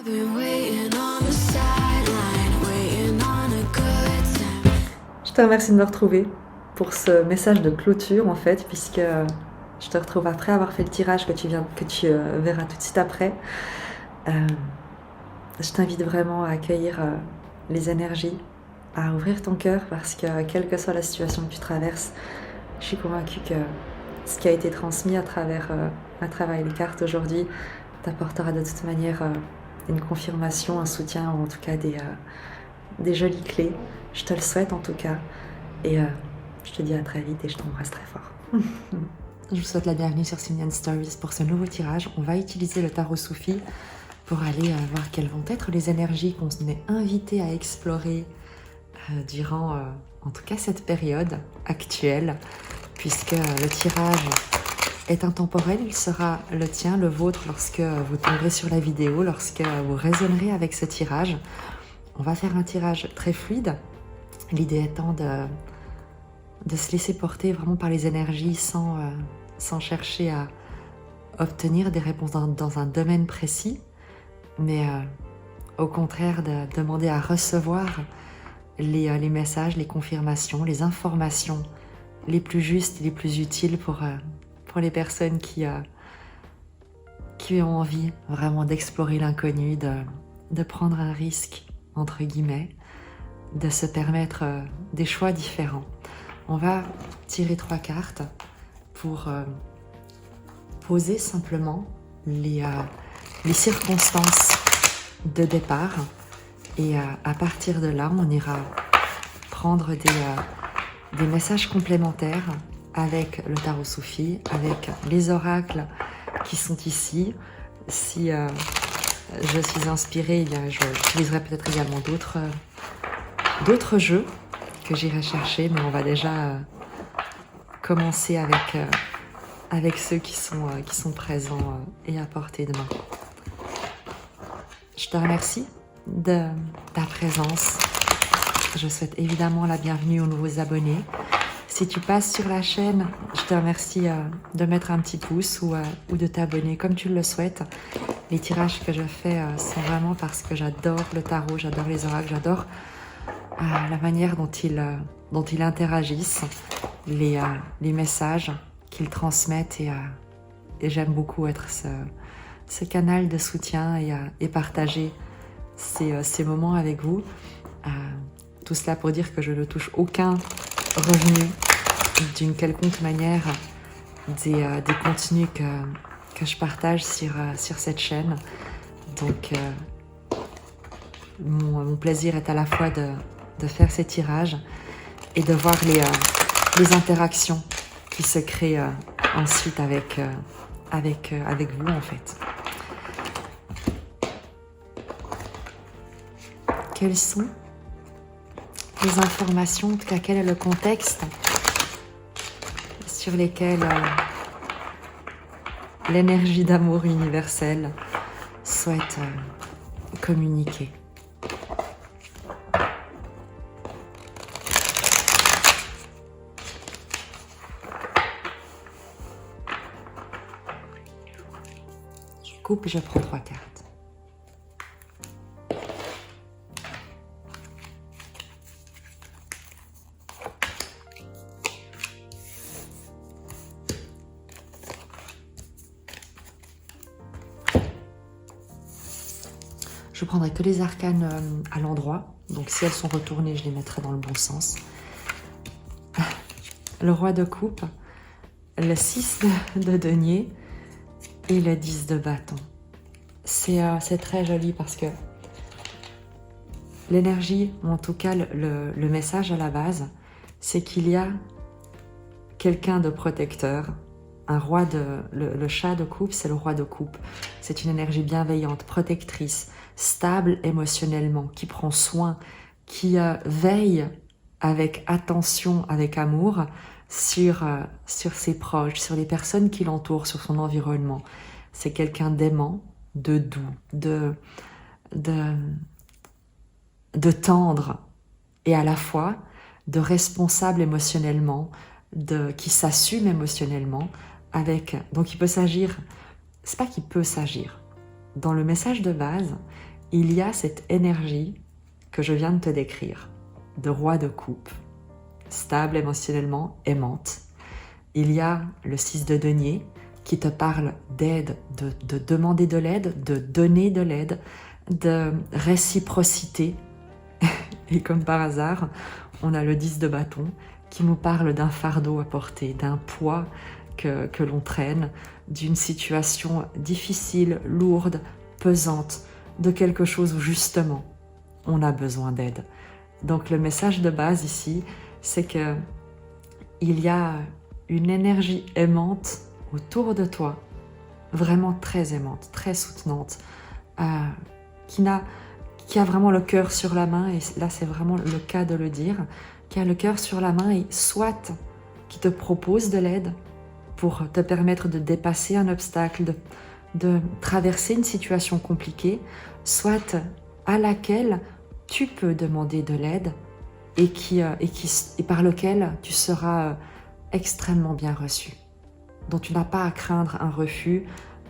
Je te remercie de me retrouver pour ce message de clôture en fait, puisque je te retrouve après avoir fait le tirage que tu verras tout de suite après. Je t'invite vraiment à accueillir les énergies, à ouvrir ton cœur, parce que quelle que soit la situation que tu traverses, je suis convaincue que ce qui a été transmis à travers les cartes aujourd'hui t'apportera de toute manière une confirmation, un soutien, ou en tout cas des jolies clés. Je te le souhaite en tout cas. Et je te dis à très vite et je t'embrasse très fort. Je vous souhaite la bienvenue sur Simian Stories pour ce nouveau tirage. On va utiliser le tarot Soufi pour aller voir quelles vont être les énergies qu'on est invité à explorer durant, en tout cas, cette période actuelle, puisque le tirage est intemporel. Il sera le tien, le vôtre, lorsque vous tomberez sur la vidéo, lorsque vous résonnerez avec ce tirage. On va faire un tirage très fluide, l'idée étant de se laisser porter vraiment par les énergies sans chercher à obtenir des réponses dans un domaine précis, mais au contraire de demander à recevoir les messages, les confirmations, les informations les plus justes, les plus utiles pour les personnes qui ont envie vraiment d'explorer l'inconnu, de prendre un risque, entre guillemets, de se permettre des choix différents. On va tirer 3 cartes pour poser simplement les circonstances de départ, et à partir de là, on ira prendre des messages complémentaires avec le tarot Soufi, avec les oracles qui sont ici. Si je suis inspirée, eh bien, j'utiliserai peut-être également d'autres jeux que j'irai chercher, mais on va déjà commencer avec ceux qui sont présents et à portée de main. Je te remercie de ta présence. Je souhaite évidemment la bienvenue aux nouveaux abonnés. Si tu passes sur la chaîne, je te remercie de mettre un petit pouce ou de t'abonner comme tu le souhaites. Les tirages que je fais sont vraiment parce que j'adore le tarot, j'adore les oracles, j'adore la manière dont ils interagissent, les messages qu'ils transmettent, et j'aime beaucoup être ce canal de soutien et partager ces moments avec vous. Tout cela pour dire que je ne touche aucun revenu d'une quelconque manière des contenus que je partage sur cette chaîne. Donc mon plaisir est à la fois de faire ces tirages et de voir les interactions qui se créent ensuite avec vous en fait. Quelles sont les informations, en tout cas quel est le contexte sur lesquels l'énergie d'amour universel souhaite communiquer? Je coupe et je prends 3 cartes. Je prendrai que les arcanes à l'endroit, donc si elles sont retournées, je les mettrai dans le bon sens. Le roi de coupe, le 6 de denier et le 10 de bâton. C'est très joli parce que l'énergie, ou en tout cas le message à la base, c'est qu'il y a quelqu'un de protecteur. Un roi le chat de coupe, c'est le roi de coupe. C'est une énergie bienveillante, protectrice, stable émotionnellement, qui prend soin, qui veille avec attention, avec amour sur ses proches, sur les personnes qui l'entourent, sur son environnement. C'est quelqu'un d'aimant, de doux, de tendre, et à la fois de responsable émotionnellement, qui s'assume émotionnellement. Donc il peut s'agir, c'est pas qu'il peut s'agir. Dans le message de base, il y a cette énergie que je viens de te décrire, de roi de coupe, stable émotionnellement, aimante. Il y a le 6 de denier qui te parle d'aide, de demander de l'aide, de donner de l'aide, de réciprocité. Et comme par hasard, on a le 10 de bâton qui nous parle d'un fardeau à porter, d'un poids que l'on traîne, d'une situation difficile, lourde, pesante, de quelque chose où justement on a besoin d'aide. Donc le message de base ici, c'est que il y a une énergie aimante autour de toi, vraiment très aimante, très soutenante, qui a vraiment le cœur sur la main, et là c'est vraiment le cas de le dire, qui a le cœur sur la main et soit qui te propose de l'aide pour te permettre de dépasser un obstacle, de traverser une situation compliquée, soit à laquelle tu peux demander de l'aide et par lequel tu seras extrêmement bien reçu, dont tu n'as pas à craindre un refus.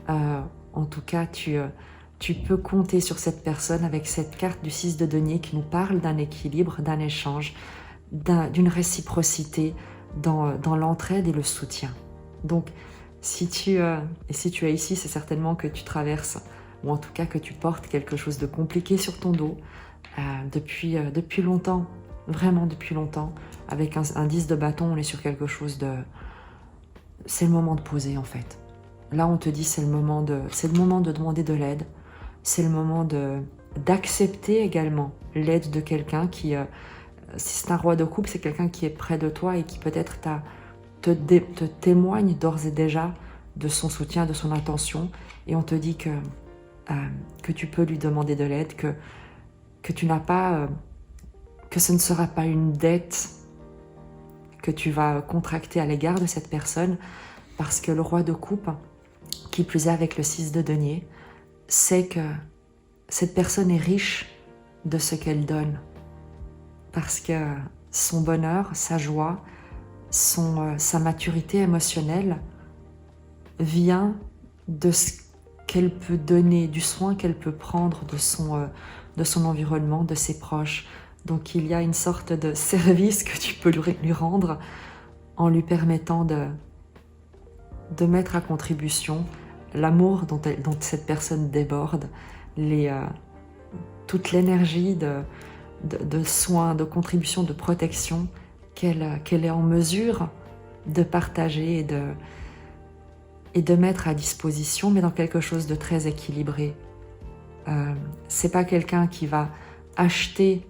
En tout cas, tu peux compter sur cette personne avec cette carte du 6 de denier qui nous parle d'un équilibre, d'un échange, d'une réciprocité dans l'entraide et le soutien. Donc, si tu es ici, c'est certainement que tu traverses, ou en tout cas que tu portes quelque chose de compliqué sur ton dos depuis longtemps, vraiment depuis longtemps. Avec un 10 de bâton, on est sur quelque chose de... C'est le moment de poser en fait. Là, on te dit c'est le moment de demander de l'aide. C'est le moment d'accepter également l'aide de quelqu'un qui... si c'est un roi de coupe, c'est quelqu'un qui est près de toi et qui peut-être te témoigne d'ores et déjà de son soutien, de son attention, et on te dit que tu peux lui demander de l'aide, que tu n'as pas, que ce ne sera pas une dette que tu vas contracter à l'égard de cette personne, parce que le roi de coupe, qui plus est avec le 6 de denier, sait que cette personne est riche de ce qu'elle donne, parce que son bonheur, sa joie, sa maturité émotionnelle vient de ce qu'elle peut donner, du soin qu'elle peut prendre de son environnement, de ses proches. Donc il y a une sorte de service que tu peux lui rendre en lui permettant de mettre à contribution l'amour dont cette personne déborde, toute l'énergie de soins, de contribution, de protection qu'elle est en mesure de partager et de mettre à disposition, mais dans quelque chose de très équilibré. C'est pas quelqu'un qui va acheter,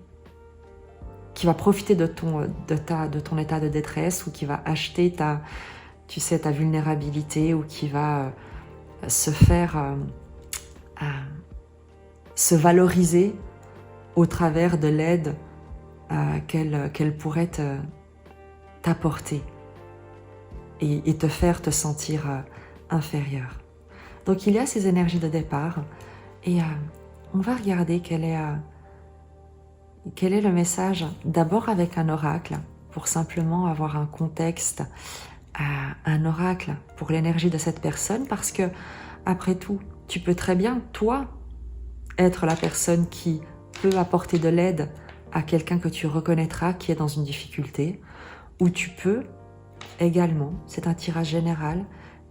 qui va profiter de ton état de détresse, ou qui va acheter ta vulnérabilité, ou qui va se valoriser au travers de l'aide qu'elle pourrait t'apporter et te faire te sentir inférieur. Donc il y a ces énergies de départ, et on va regarder quel est le message, d'abord avec un oracle, pour simplement avoir un contexte, un oracle pour l'énergie de cette personne, parce que après tout, tu peux très bien, toi, être la personne qui peut apporter de l'aide à quelqu'un que tu reconnaîtras qui est dans une difficulté, ou tu peux également, c'est un tirage général,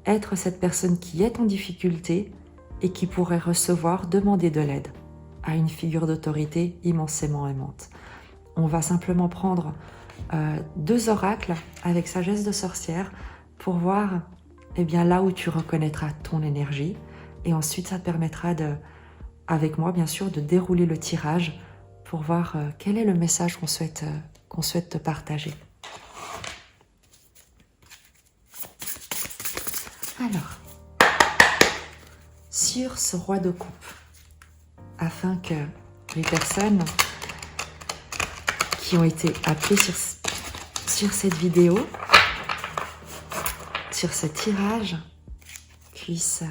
être cette personne qui est en difficulté et qui pourrait demander de l'aide à une figure d'autorité immensément aimante. On va simplement prendre 2 oracles avec sagesse de sorcière pour voir là où tu reconnaîtras ton énergie, et ensuite ça te permettra avec moi bien sûr, de dérouler le tirage pour voir quel est le message qu'on souhaite te partager. Alors, sur ce roi de coupe, afin que les personnes qui ont été appelées sur cette vidéo, sur ce tirage, puissent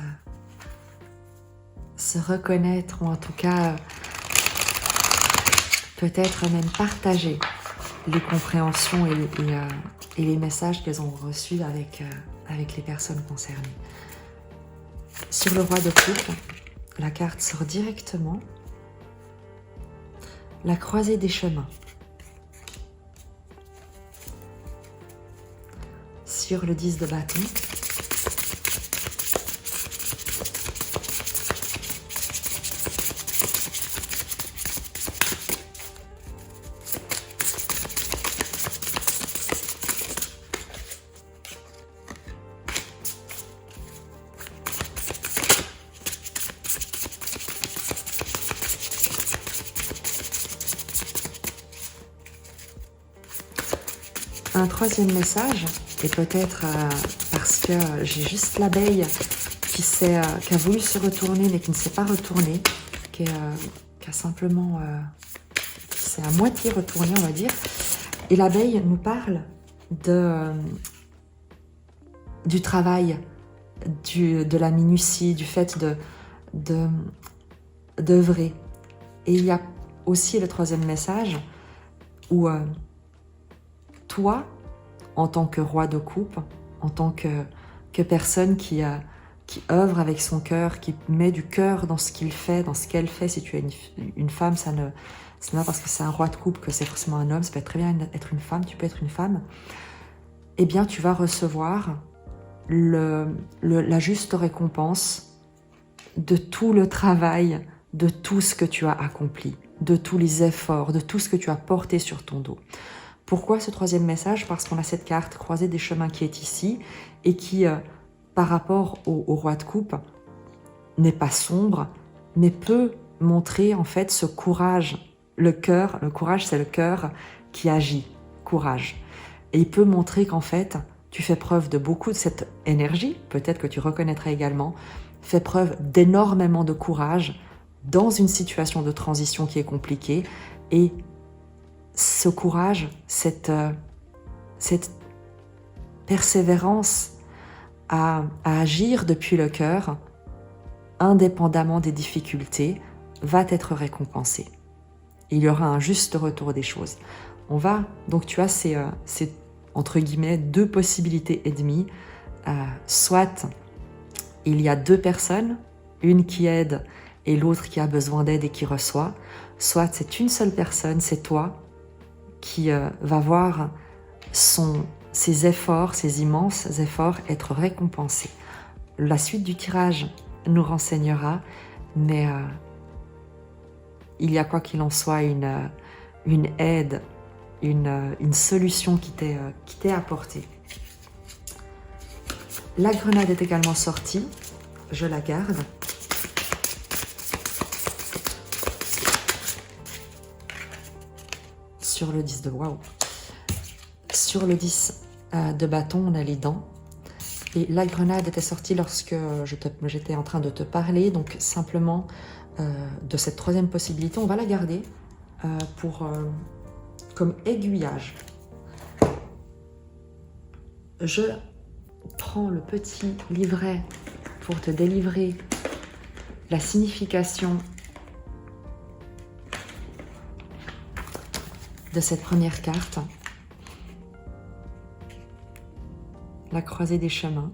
se reconnaître, ou en tout cas peut-être même partager les compréhensions et les messages qu'elles ont reçus avec les personnes concernées. Sur le roi de coupe, la carte sort directement la croisée des chemins. Sur le 10 de bâton. Un troisième message, et peut-être parce que j'ai juste l'abeille qui a voulu se retourner mais qui ne s'est pas retournée, qui a simplement, qui s'est à moitié retournée on va dire. Et l'abeille nous parle du travail, de la minutie, du fait d'œuvrer. Et il y a aussi le troisième message où toi, en tant que roi de coupe, en tant que personne qui œuvre avec son cœur, qui met du cœur dans ce qu'il fait, dans ce qu'elle fait, si tu es une femme, ce n'est pas parce que c'est un roi de coupe que c'est forcément un homme, ça peut très bien être une femme, tu peux être une femme, eh bien tu vas recevoir la juste récompense de tout le travail, de tout ce que tu as accompli, de tous les efforts, de tout ce que tu as porté sur ton dos. Pourquoi ce troisième message? Parce qu'on a cette carte croisée des chemins qui est ici et qui, par rapport au roi de coupe, n'est pas sombre, mais peut montrer en fait ce courage. Le courage c'est le cœur qui agit, courage. Et il peut montrer qu'en fait, tu fais preuve de beaucoup de cette énergie, peut-être que tu reconnaîtras également, fais preuve d'énormément de courage dans une situation de transition qui est compliquée et ce courage, cette persévérance à agir depuis le cœur, indépendamment des difficultés, va être récompensée. Il y aura un juste retour des choses. Donc tu as ces entre guillemets, deux possibilités et demie. Soit il y a deux personnes, une qui aide et l'autre qui a besoin d'aide et qui reçoit. Soit c'est une seule personne, c'est toi, qui va voir ses efforts, ses immenses efforts être récompensés. La suite du tirage nous renseignera, mais il y a quoi qu'il en soit une aide, une solution qui t'est apportée. La grenade est également sortie, je la garde. Sur le 10 de waouh. Sur le 10 de bâton, on a les dents. Et la grenade était sortie lorsque j'étais en train de te parler. Donc simplement de cette troisième possibilité, on va la garder comme aiguillage. Je prends le petit livret pour te délivrer la signification de cette première carte, la croisée des chemins.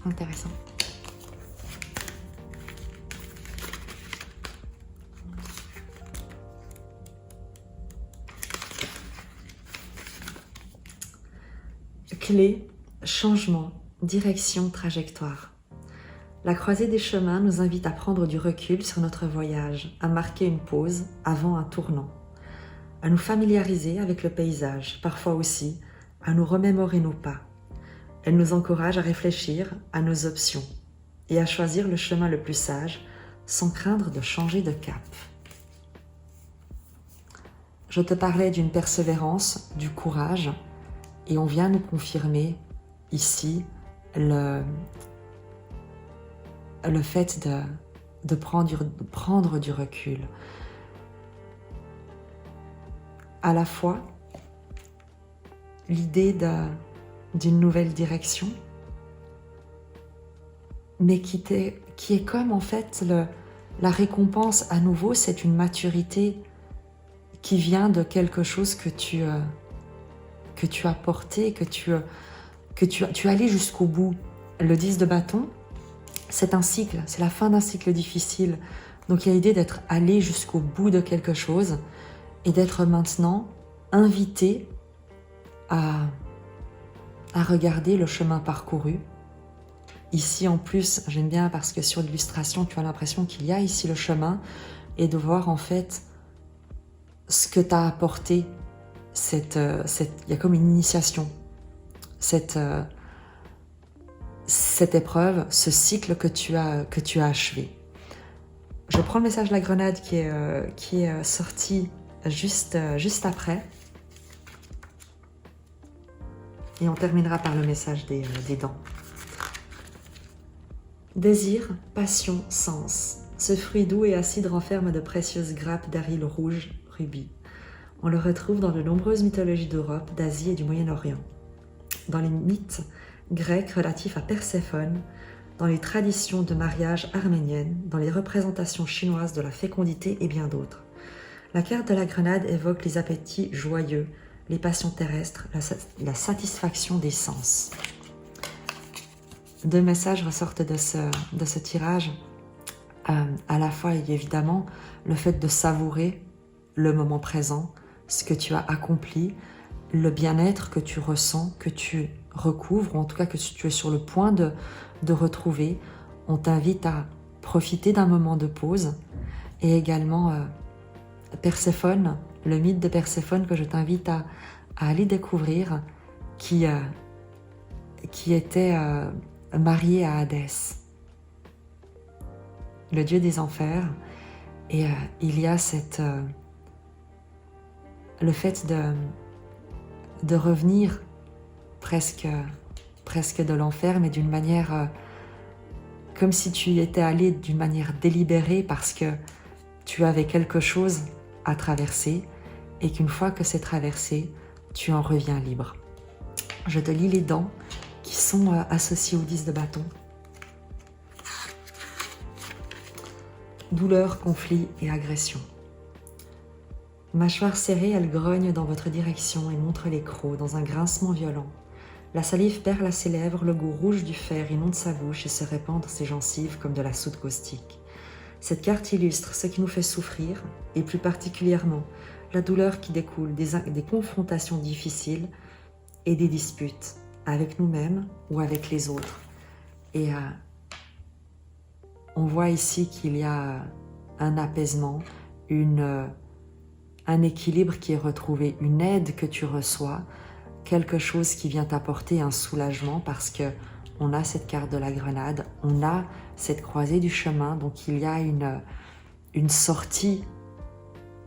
Intéressant. Clé, changement, direction, trajectoire. La croisée des chemins nous invite à prendre du recul sur notre voyage, à marquer une pause avant un tournant, à nous familiariser avec le paysage, parfois aussi à nous remémorer nos pas. Elle nous encourage à réfléchir à nos options et à choisir le chemin le plus sage sans craindre de changer de cap. Je te parlais d'une persévérance, du courage, et on vient nous confirmer ici le fait de prendre du recul. À la fois, l'idée d'une nouvelle direction, mais qui est comme en fait la récompense à nouveau, c'est une maturité qui vient de quelque chose que tu as porté, que tu es allé jusqu'au bout. Le 10 de bâton, c'est un cycle, c'est la fin d'un cycle difficile. Donc il y a l'idée d'être allé jusqu'au bout de quelque chose et d'être maintenant invité à regarder le chemin parcouru. Ici en plus, j'aime bien parce que sur l'illustration, tu as l'impression qu'il y a ici le chemin et de voir en fait ce que t'a apporté il y a comme une initiation, cette épreuve, ce cycle que tu as achevé. Je prends le message de la grenade qui est sorti juste après. Et on terminera par le message des dents. Désir, passion, sens. Ce fruit doux et acide renferme de précieuses grappes d'argile rouge, rubis. On le retrouve dans de nombreuses mythologies d'Europe, d'Asie et du Moyen-Orient. Dans les mythes grecs relatifs à Perséphone, dans les traditions de mariage arméniennes, dans les représentations chinoises de la fécondité et bien d'autres. La carte de la grenade évoque les appétits joyeux, les passions terrestres, la satisfaction des sens. Deux messages ressortent de ce tirage. À la fois, il y a évidemment le fait de savourer le moment présent, ce que tu as accompli, le bien-être que tu ressens, que tu recouvres, ou en tout cas que tu es sur le point de retrouver. On t'invite à profiter d'un moment de pause. Et également Perséphone, le mythe de Perséphone que je t'invite à aller découvrir, qui était marié à Hadès, le dieu des enfers. Et il y a le fait de revenir presque de l'enfer, mais d'une manière comme si tu y étais allé d'une manière délibérée parce que tu avais quelque chose à traverser et qu'une fois que c'est traversé, tu en reviens libre. Je te lis les dents qui sont associées au 10 de bâton. Douleur, conflit et agression. Mâchoire serrée, elle grogne dans votre direction et montre les crocs dans un grincement violent. La salive perle à ses lèvres, le goût rouge du fer inonde sa bouche et se répand dans ses gencives comme de la soude caustique. Cette carte illustre ce qui nous fait souffrir, et plus particulièrement la douleur qui découle des confrontations difficiles et des disputes avec nous-mêmes ou avec les autres. Et on voit ici qu'il y a un apaisement, un équilibre qui est retrouvé, une aide que tu reçois, quelque chose qui vient t'apporter un soulagement parce que on a cette carte de la grenade, on a cette croisée du chemin, donc il y a une sortie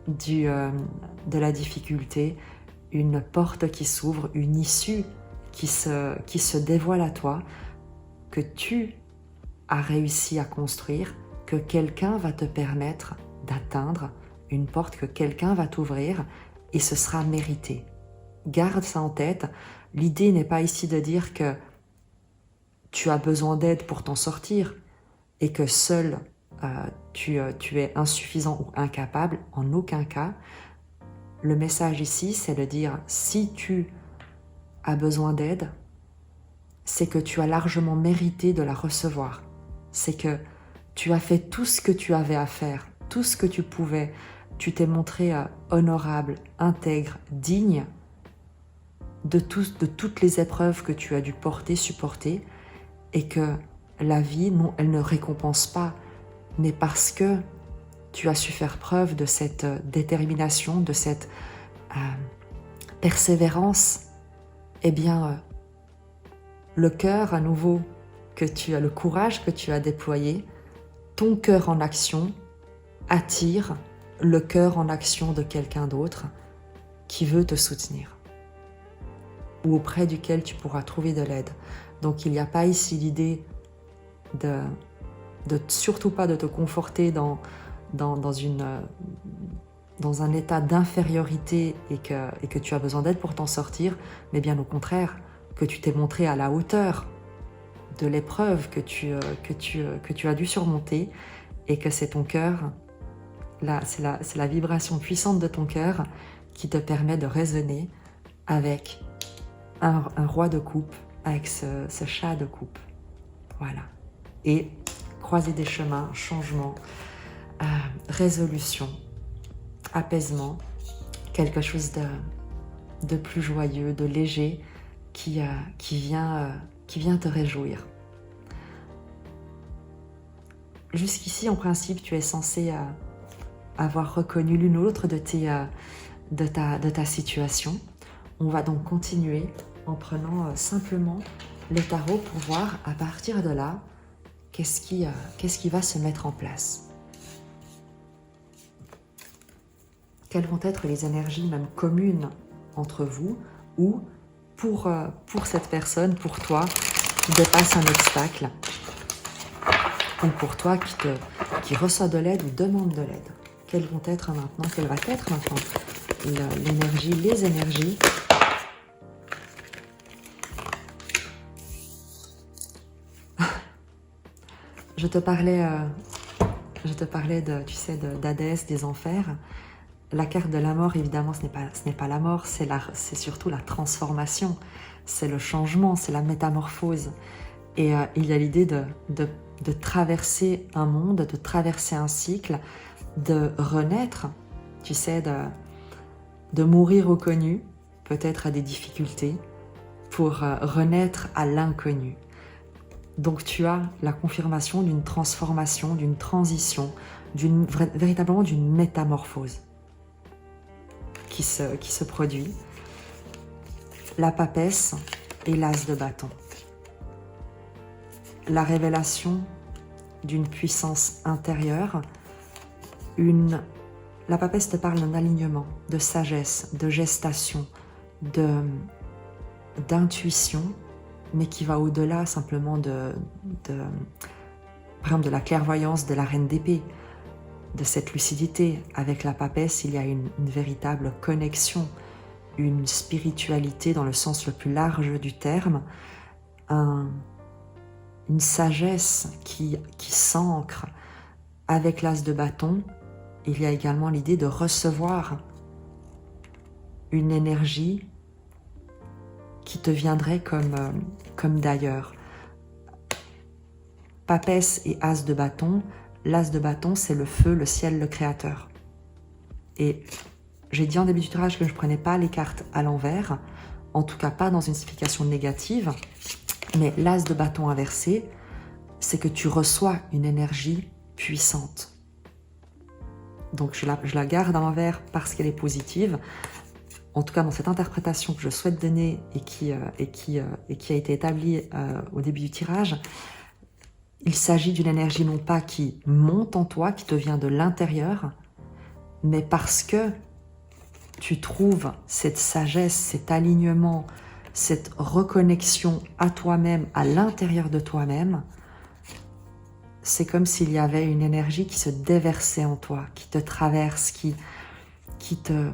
de la difficulté, une porte qui s'ouvre, une issue qui se dévoile à toi, que tu as réussi à construire, que quelqu'un va te permettre d'atteindre, une porte que quelqu'un va t'ouvrir et ce sera mérité. Garde ça en tête. L'idée n'est pas ici de dire que tu as besoin d'aide pour t'en sortir et que seul tu es insuffisant ou incapable. En aucun cas. Le message ici, c'est de dire si tu as besoin d'aide, c'est que tu as largement mérité de la recevoir. C'est que tu as fait tout ce que tu avais à faire, tout ce que tu pouvais. Tu t'es montré honorable, intègre, digne de toutes les épreuves que tu as dû porter, supporter, et que la vie, non, elle ne récompense pas, mais parce que tu as su faire preuve de cette détermination, de cette persévérance, eh bien, le cœur à nouveau que tu as, le courage que tu as déployé, ton cœur en action attire le cœur en action de quelqu'un d'autre qui veut te soutenir ou auprès duquel tu pourras trouver de l'aide. Donc il n'y a pas ici l'idée de surtout pas de te conforter dans un état d'infériorité et que tu as besoin d'aide pour t'en sortir, mais bien au contraire, que tu t'es montré à la hauteur de l'épreuve que tu as dû surmonter et que c'est ton cœur, c'est la vibration puissante de ton cœur qui te permet de résonner avec un roi de coupe, avec ce chat de coupe. Voilà. Et croisée des chemins, changement, résolution, apaisement, quelque chose de plus joyeux, de léger qui vient te réjouir. Jusqu'ici, en principe, tu es censé avoir reconnu l'une ou l'autre de ta situation. On va donc continuer en prenant simplement les tarots pour voir à partir de là qu'est-ce qui va se mettre en place. Quelles vont être les énergies même communes entre vous ou pour cette personne, pour toi, qui dépasse un obstacle ou pour toi qui reçoit de l'aide ou demande de l'aide. Quelles va être maintenant l'énergie, les énergies Je te parlais d'Hadès, des enfers. La carte de la mort, évidemment, ce n'est pas la mort, c'est surtout la transformation, c'est le changement, c'est la métamorphose. Et il y a l'idée de traverser un monde, de traverser un cycle, de renaître, de mourir au connu, peut-être à des difficultés, pour renaître à l'inconnu. Donc tu as la confirmation d'une transformation, d'une transition, véritablement d'une métamorphose qui se produit. La papesse et l'as de bâton. La révélation d'une puissance intérieure. La papesse te parle d'un alignement, de sagesse, de gestation, d'intuition, mais qui va au-delà simplement par exemple de la clairvoyance de la reine d'épée, de cette lucidité. Avec la papesse, il y a une véritable connexion, une spiritualité dans le sens le plus large du terme, une sagesse qui s'ancre. Avec l'as de bâton, il y a également l'idée de recevoir une énergie qui te viendrait comme d'ailleurs. Papesse et as de bâton. L'as de bâton, c'est le feu, le ciel, le créateur. Et j'ai dit en début du tirage que je ne prenais pas les cartes à l'envers, en tout cas pas dans une signification négative, mais l'as de bâton inversé, c'est que tu reçois une énergie puissante. Donc je la garde à l'envers parce qu'elle est positive. En tout cas, dans cette interprétation que je souhaite donner et qui a été établie au début du tirage, il s'agit d'une énergie non pas qui monte en toi, qui te vient de l'intérieur, mais parce que tu trouves cette sagesse, cet alignement, cette reconnexion à toi-même, à l'intérieur de toi-même, c'est comme s'il y avait une énergie qui se déversait en toi, qui te traverse, qui te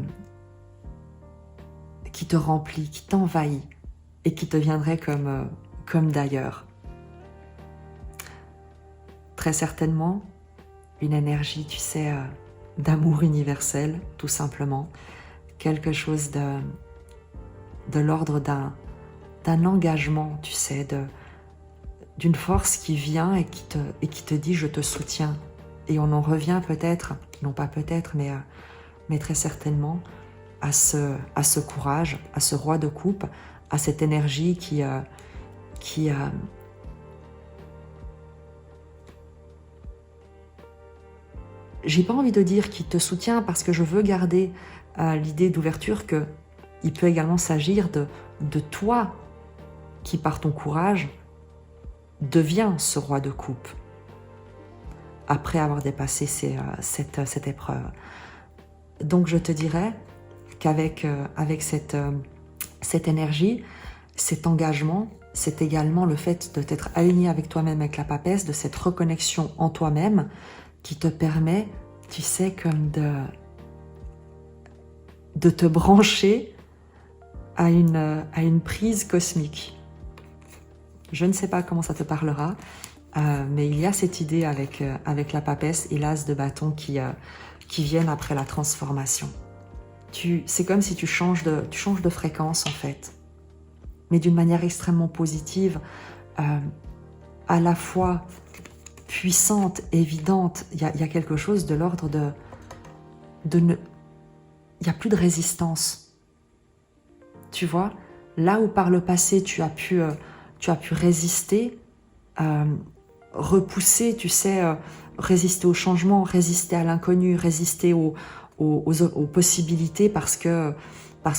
remplit, qui t'envahit et qui te viendrait comme d'ailleurs. Très certainement, une énergie, d'amour universel, tout simplement. Quelque chose de l'ordre d'un engagement, d'une force qui vient et qui te dit « je te soutiens ». Et on en revient peut-être, non pas peut-être, mais très certainement, à ce courage, à ce roi de coupe, à cette énergie qui j'ai pas envie de dire qui te soutient parce que je veux garder l'idée d'ouverture que il peut également s'agir de toi qui, par ton courage, deviens ce roi de coupe après avoir dépassé cette épreuve. Donc je te dirais qu'avec cette énergie, cet engagement, c'est également le fait de t'être aligné avec toi-même, avec la papesse, de cette reconnexion en toi-même qui te permet, comme de te brancher à une prise cosmique. Je ne sais pas comment ça te parlera, mais il y a cette idée avec la papesse et l'as de bâton qui viennent après la transformation. C'est comme si tu changes de fréquence en fait, mais d'une manière extrêmement positive, à la fois puissante, évidente. Il y a quelque chose de l'ordre de ne... Il n'y a plus de résistance. Tu vois, là où par le passé tu as pu résister, repousser, tu sais, résister au changement, résister à l'inconnu, résister aux possibilités parce que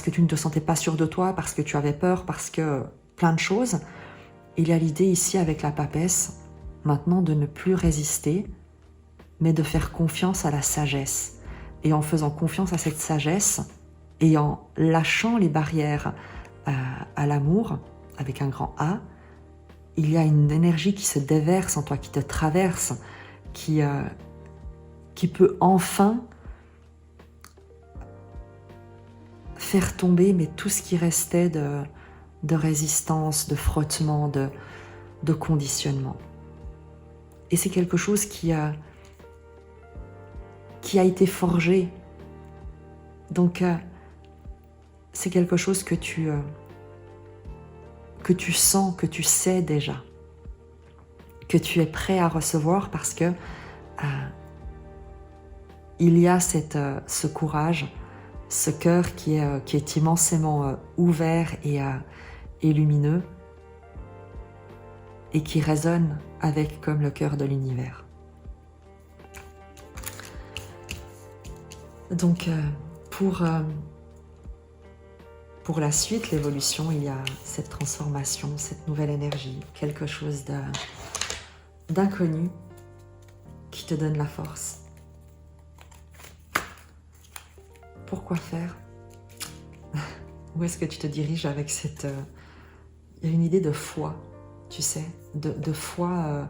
tu ne te sentais pas sûr de toi, parce que tu avais peur, parce que plein de choses. Il y a l'idée ici avec la papesse, maintenant de ne plus résister, mais de faire confiance à la sagesse. Et en faisant confiance à cette sagesse, et en lâchant les barrières à l'amour, avec un grand A, il y a une énergie qui se déverse en toi, qui te traverse, qui peut enfin faire tomber mais tout ce qui restait de résistance, de frottement, de conditionnement. Et c'est quelque chose qui a été forgé. Donc, c'est quelque chose que tu sens, que tu sais déjà, que tu es prêt à recevoir parce que il y a ce courage, ce cœur qui est immensément ouvert et lumineux et qui résonne avec comme le cœur de l'univers. Donc, pour la suite, l'évolution, il y a cette transformation, cette nouvelle énergie, quelque chose d'inconnu qui te donne la force. Pourquoi faire? Où est-ce que tu te diriges avec cette... Il y a une idée de foi, tu sais, de foi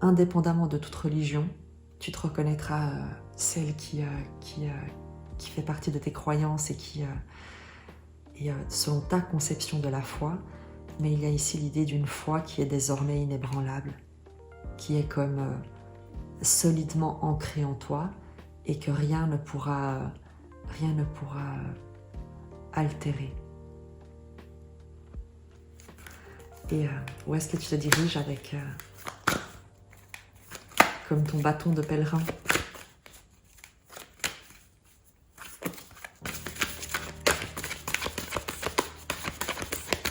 indépendamment de toute religion. Tu te reconnaîtras celle qui fait partie de tes croyances et qui... et selon ta conception de la foi, mais il y a ici l'idée d'une foi qui est désormais inébranlable, qui est comme solidement ancrée en toi et que rien ne pourra altérer. Et où est-ce que tu te diriges avec comme ton bâton de pèlerin?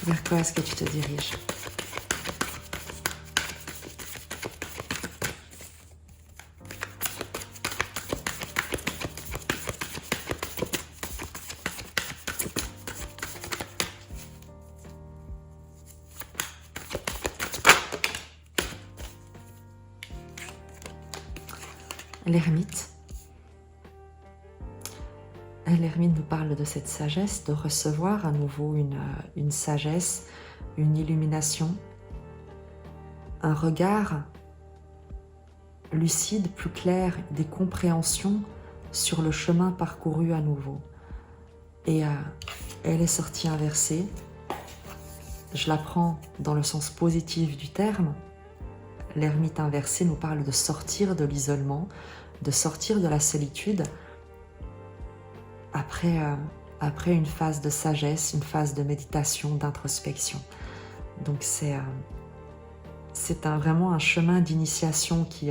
Vers quoi est-ce que tu te diriges? L'ermite. L'ermite nous parle de cette sagesse, de recevoir à nouveau une sagesse, une illumination, un regard lucide, plus clair, des compréhensions sur le chemin parcouru à nouveau. Et elle est sortie inversée. Je la prends dans le sens positif du terme. L'ermite inversée nous parle de sortir de l'isolement, de sortir de la solitude après une phase de sagesse, une phase de méditation, d'introspection. Donc c'est vraiment un chemin d'initiation qui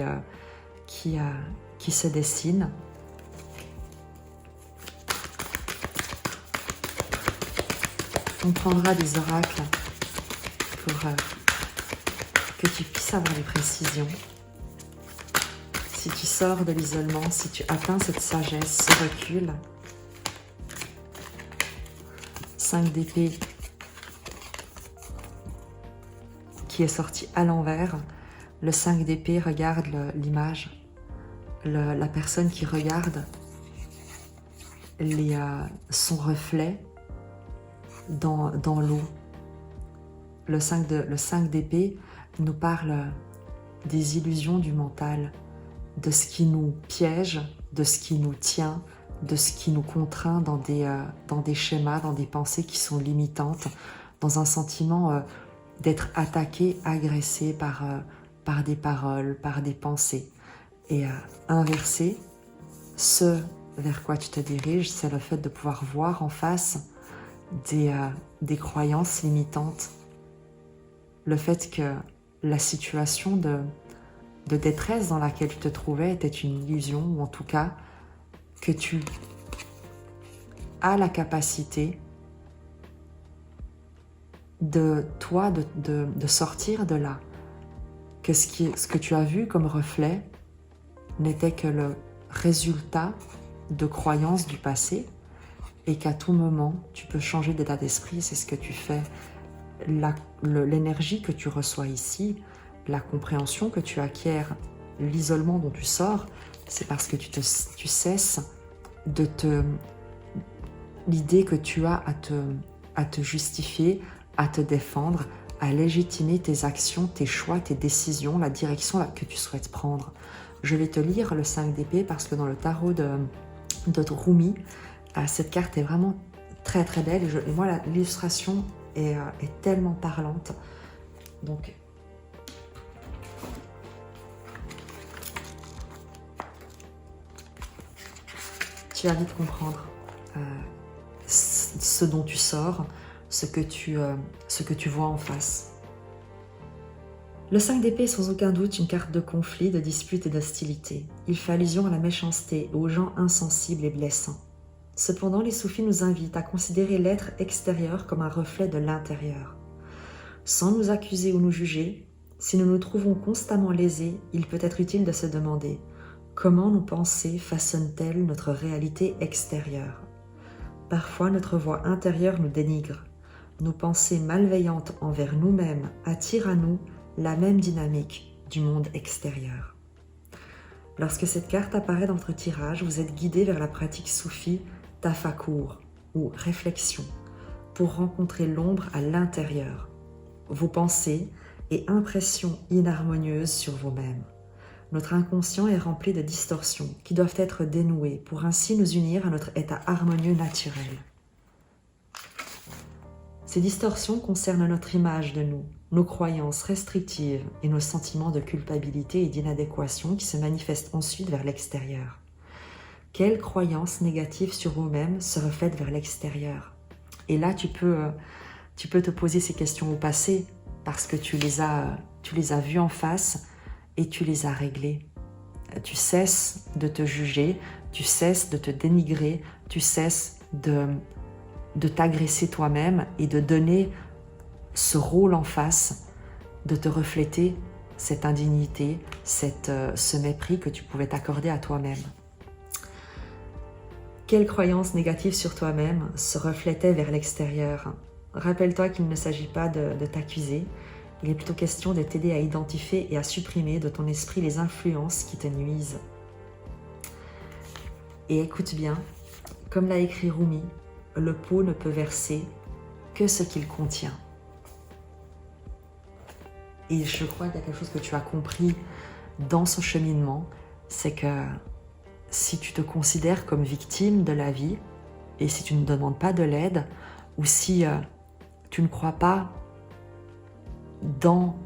se dessine. On prendra des oracles pour que tu puisses avoir des précisions. Si tu sors de l'isolement, si tu atteins cette sagesse, ce recul, 5 d'épée qui est sorti à l'envers. Le 5 d'épée regarde l'image, la personne qui regarde son reflet dans l'eau. Le 5 d'épée nous parle des illusions du mental, de ce qui nous piège, de ce qui nous tient, de ce qui nous contraint dans des schémas, dans des pensées qui sont limitantes, dans un sentiment d'être attaqué, agressé par des paroles, par des pensées. Et inverser, ce vers quoi tu te diriges, c'est le fait de pouvoir voir en face des croyances limitantes, le fait que la situation de détresse dans laquelle tu te trouvais était une illusion, ou en tout cas que tu as la capacité de toi de sortir de là, que ce que tu as vu comme reflet n'était que le résultat de croyances du passé et qu'à tout moment tu peux changer d'état d'esprit. C'est ce que tu fais. L'énergie que tu reçois ici, la compréhension que tu acquiers, l'isolement dont tu sors, c'est parce que tu cesses de l'idée que tu as à te justifier, à te défendre, à légitimer tes actions, tes choix, tes décisions, la direction que tu souhaites prendre. Je vais te lire le 5 d'épée parce que dans le tarot de Rumi, cette carte est vraiment très très belle et moi l'illustration est tellement parlante. Donc tu vas vite comprendre ce dont tu sors, ce que tu vois en face. Le 5 d'épée est sans aucun doute une carte de conflit, de dispute et d'hostilité. Il fait allusion à la méchanceté et aux gens insensibles et blessants. Cependant, les soufis nous invitent à considérer l'être extérieur comme un reflet de l'intérieur. Sans nous accuser ou nous juger, si nous nous trouvons constamment lésés, il peut être utile de se demander comment nos pensées façonnent-elles notre réalité extérieure. Parfois, notre voix intérieure nous dénigre. Nos pensées malveillantes envers nous-mêmes attirent à nous la même dynamique du monde extérieur. Lorsque cette carte apparaît dans votre tirage, vous êtes guidé vers la pratique soufie tafakkur ou réflexion pour rencontrer l'ombre à l'intérieur, vos pensées et impressions inharmonieuses sur vous-même. Notre inconscient est rempli de distorsions qui doivent être dénouées pour ainsi nous unir à notre état harmonieux naturel. Ces distorsions concernent notre image de nous, nos croyances restrictives et nos sentiments de culpabilité et d'inadéquation qui se manifestent ensuite vers l'extérieur. Quelles croyances négatives sur vous-même se reflètent vers l'extérieur? Et là, tu peux te poser ces questions au passé parce que tu les as vues en face et tu les as réglées. Tu cesses de te juger, tu cesses de te dénigrer, tu cesses de t'agresser toi-même et de donner ce rôle en face, de te refléter cette indignité, ce mépris que tu pouvais t'accorder à toi-même. Quelles croyances négatives sur toi-même se reflétaient vers l'extérieur? Rappelle-toi qu'il ne s'agit pas de t'accuser, il est plutôt question de t'aider à identifier et à supprimer de ton esprit les influences qui te nuisent. Et écoute bien, comme l'a écrit Rumi, le pot ne peut verser que ce qu'il contient. Et je crois qu'il y a quelque chose que tu as compris dans ce cheminement, c'est que si tu te considères comme victime de la vie, et si tu ne demandes pas de l'aide, ou si tu ne crois pas dans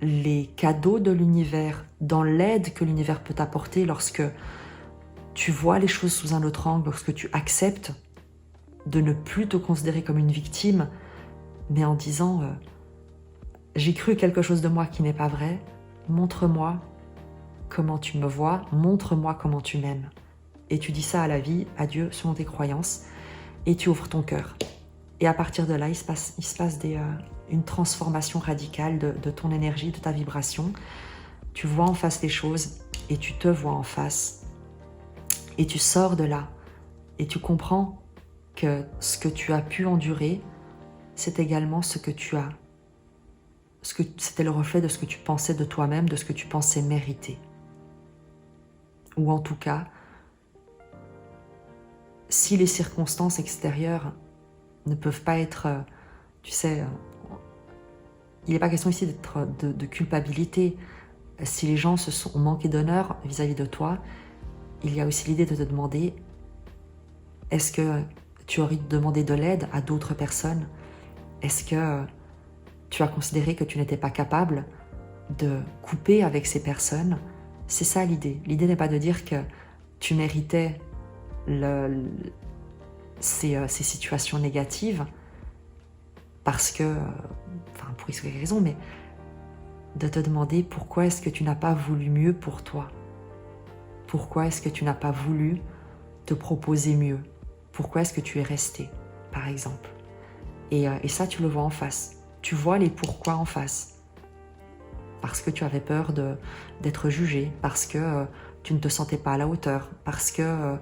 les cadeaux de l'univers, dans l'aide que l'univers peut t'apporter lorsque tu vois les choses sous un autre angle, lorsque tu acceptes de ne plus te considérer comme une victime, mais en disant j'ai cru quelque chose de moi qui n'est pas vrai, montre-moi comment tu me vois, montre-moi comment tu m'aimes. Et tu dis ça à la vie, à Dieu, selon tes croyances, et tu ouvres ton cœur. Et à partir de là, il se passe une transformation radicale de ton énergie, de ta vibration. Tu vois en face les choses et tu te vois en face. Et tu sors de là et tu comprends que ce que tu as pu endurer, c'est également ce que tu as. C'était le reflet de ce que tu pensais de toi-même, de ce que tu pensais mériter. Ou en tout cas, si les circonstances extérieures ne peuvent pas être, tu sais, il n'est pas question ici d'être de culpabilité. Si les gens ont manqué d'honneur vis-à-vis de toi, il y a aussi l'idée de te demander, est-ce que tu aurais demandé de l'aide à d'autres personnes? Est-ce que tu as considéré que tu n'étais pas capable de couper avec ces personnes? C'est ça l'idée. L'idée n'est pas de dire que tu méritais ces situations négatives parce que, pour X raison, mais de te demander pourquoi est-ce que tu n'as pas voulu mieux pour toi. Pourquoi est-ce que tu n'as pas voulu te proposer mieux? Pourquoi est-ce que tu es resté, par exemple? Et ça, tu le vois en face. Tu vois les pourquoi en face. Parce que tu avais peur d'être jugé, parce que tu ne te sentais pas à la hauteur, parce que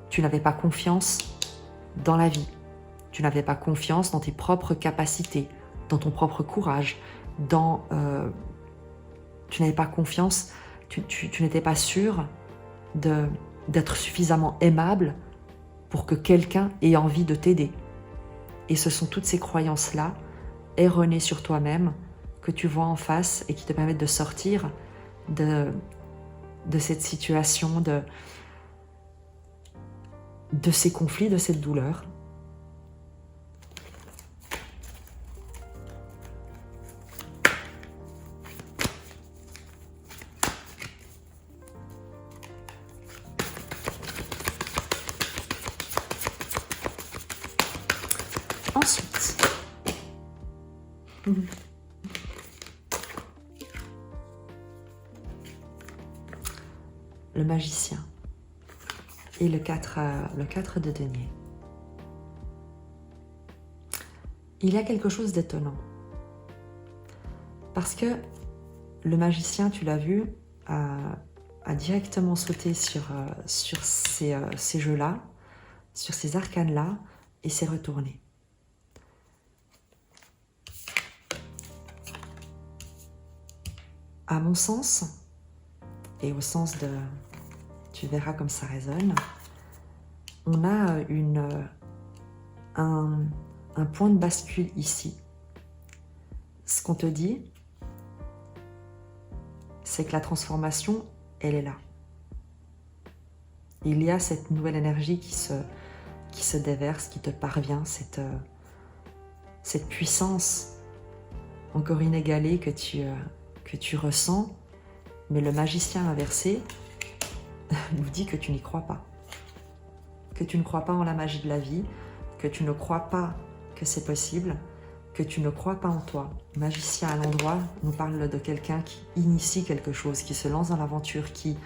tu n'avais pas confiance dans la vie. Tu n'avais pas confiance dans tes propres capacités, dans ton propre courage, tu n'avais pas confiance, tu n'étais pas sûr d'être suffisamment aimable pour que quelqu'un ait envie de t'aider. Et ce sont toutes ces croyances-là, erronées sur toi-même, que tu vois en face et qui te permettent de sortir de cette situation, de ces conflits, de cette douleur. Ensuite, le magicien et le 4 de denier. Il y a quelque chose d'étonnant. Parce que le magicien, tu l'as vu, a directement sauté sur ces jeux-là, sur ces arcanes-là, et s'est retourné. À mon sens, et au sens de... Tu verras comme ça résonne, on a un point de bascule ici. Ce qu'on te dit, c'est que la transformation, elle est là. Il y a cette nouvelle énergie qui se déverse, qui te parvient, cette puissance encore inégalée que tu ressens, mais le magicien inversé nous dit que tu n'y crois pas. Que tu ne crois pas en la magie de la vie, que tu ne crois pas que c'est possible, que tu ne crois pas en toi. Magicien à l'endroit nous parle de quelqu'un qui initie quelque chose, qui se lance dans l'aventure, qui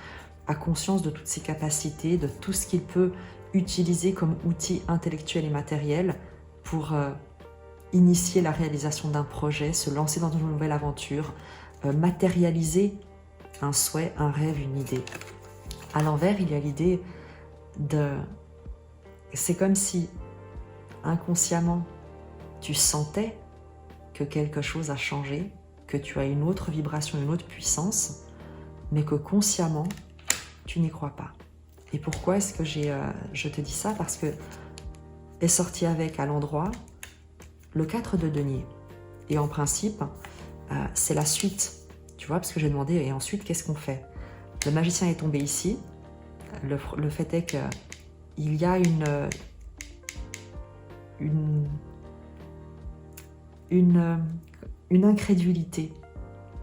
a conscience de toutes ses capacités, de tout ce qu'il peut utiliser comme outil intellectuel et matériel pour initier la réalisation d'un projet, se lancer dans une nouvelle aventure, matérialiser un souhait, un rêve, une idée. À l'envers, il y a l'idée de... C'est comme si, inconsciemment, tu sentais que quelque chose a changé, que tu as une autre vibration, une autre puissance, mais que consciemment, tu n'y crois pas. Et pourquoi est-ce que je te dis ça? Parce que est sorti avec, à l'endroit, le 4 de denier. Et en principe, c'est la suite. Tu vois, parce que j'ai demandé, et ensuite, qu'est-ce qu'on fait? Le magicien est tombé ici. Le fait est qu'il y a une incrédulité.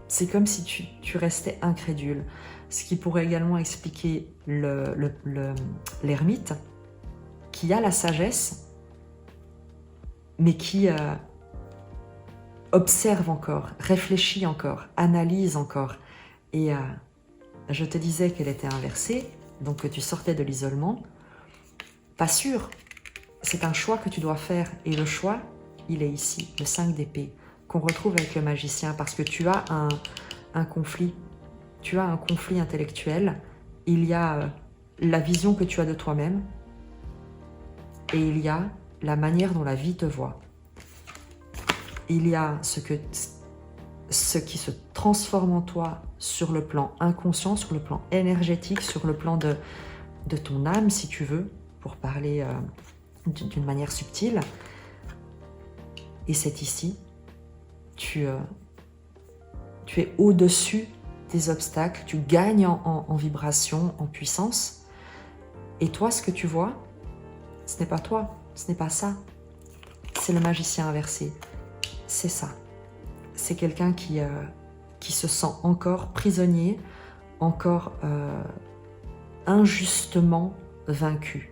C'est comme si tu restais incrédule. Ce qui pourrait également expliquer l'ermite, qui a la sagesse, mais qui observe encore, réfléchit encore, analyse encore. Et je te disais qu'elle était inversée, donc que tu sortais de l'isolement. Pas sûr. C'est un choix que tu dois faire. Et le choix, il est ici, le 5 d'épée, qu'on retrouve avec le magicien, parce que tu as un conflit. Tu as un conflit intellectuel. Il y a la vision que tu as de toi-même et il y a la manière dont la vie te voit. Il y a ce qui se transforme en toi sur le plan inconscient, sur le plan énergétique, sur le plan de ton âme, si tu veux, pour parler d'une manière subtile. Et c'est ici, tu es au-dessus des obstacles, tu gagnes en vibration, en puissance. Et toi, ce que tu vois, ce n'est pas toi, ce n'est pas ça. C'est le magicien inversé. C'est ça. C'est quelqu'un qui se sent encore prisonnier, encore injustement vaincu.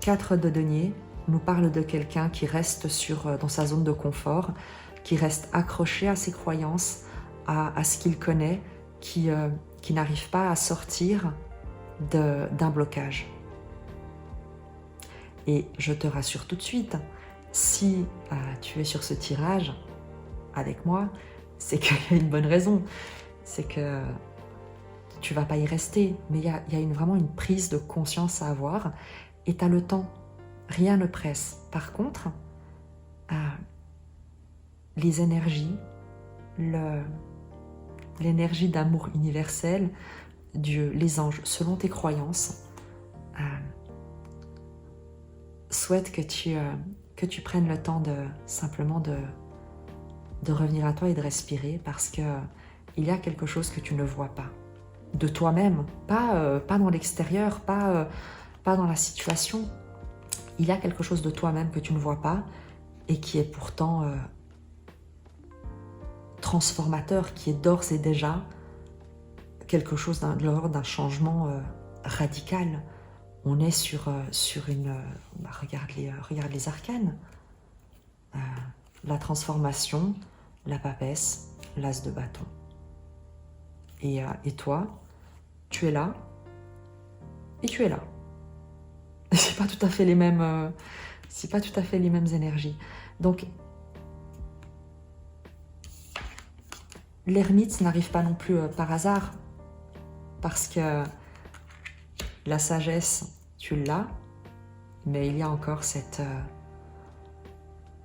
4 de denier nous parle de quelqu'un qui reste dans sa zone de confort, qui reste accroché à ses croyances, à ce qu'il connaît, qui n'arrive pas à sortir d'un blocage. Et je te rassure tout de suite, si tu es sur ce tirage avec moi, c'est qu'il y a une bonne raison. C'est que tu ne vas pas y rester, mais il y a vraiment une prise de conscience à avoir et tu as le temps. Rien ne presse. Par contre, les énergies, l'énergie d'amour universel, Dieu, les anges, selon tes croyances, souhaitent que tu prennes le temps simplement de revenir à toi et de respirer, parce que il y a quelque chose que tu ne vois pas de toi-même, pas dans l'extérieur, pas dans la situation. Il y a quelque chose de toi-même que tu ne vois pas et qui est pourtant transformateur, qui est d'ores et déjà quelque chose de l'ordre d'un changement radical. On est sur une... regarde les arcanes. La transformation, la papesse, l'as de bâton. Et toi, tu es là et tu es là. C'est pas tout à fait les mêmes, c'est pas tout à fait les mêmes énergies. Donc, l'ermite n'arrive pas non plus par hasard, parce que la sagesse, tu l'as, mais il y a encore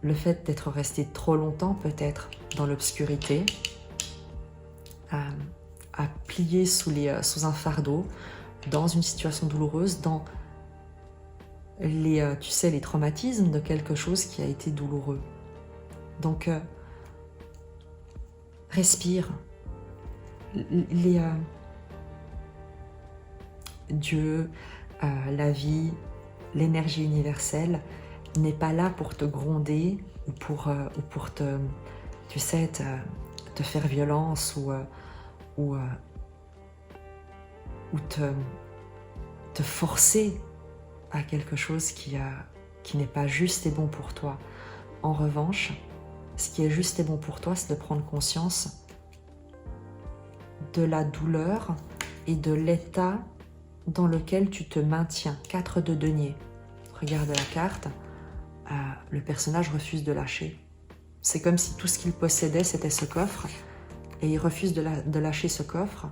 le fait d'être resté trop longtemps peut-être dans l'obscurité, à plier sous un fardeau, dans une situation douloureuse, dans les traumatismes de quelque chose qui a été douloureux. Donc, respire. Dieu, la vie, l'énergie universelle n'est pas là pour te gronder ou pour te faire violence ou te forcer à quelque chose qui n'est pas juste et bon pour toi. En revanche, ce qui est juste et bon pour toi, c'est de prendre conscience de la douleur et de l'état dans lequel tu te maintiens. 4 de denier. Regarde la carte, le personnage refuse de lâcher. C'est comme si tout ce qu'il possédait, c'était ce coffre, et il refuse de lâcher ce coffre,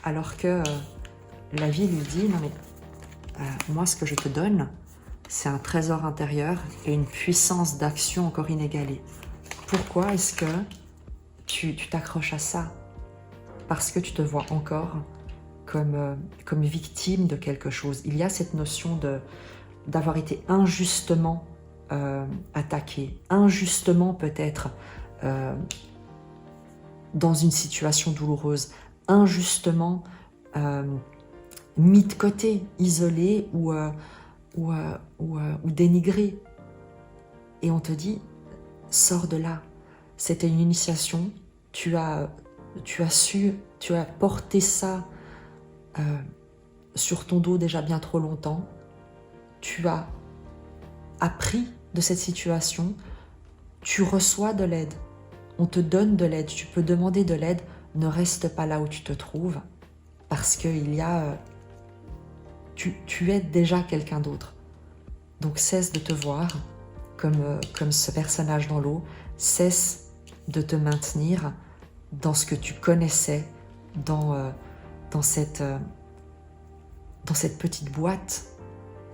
alors que la vie lui dit, non mais moi ce que je te donne, c'est un trésor intérieur et une puissance d'action encore inégalée. Pourquoi est-ce que tu t'accroches à ça? Parce que tu te vois encore comme victime de quelque chose. Il y a cette notion d'avoir été injustement attaqué, injustement peut-être dans une situation douloureuse, injustement mis de côté, isolé ou dénigré. Et on te dit, sors de là. C'était une initiation, tu as porté ça sur ton dos déjà bien trop longtemps. Tu as appris de cette situation, tu reçois de l'aide, on te donne de l'aide, tu peux demander de l'aide, ne reste pas là où tu te trouves, parce que tu es déjà quelqu'un d'autre. Donc cesse de te voir comme ce personnage dans l'eau, cesse de te maintenir dans ce que tu connaissais, dans cette petite boîte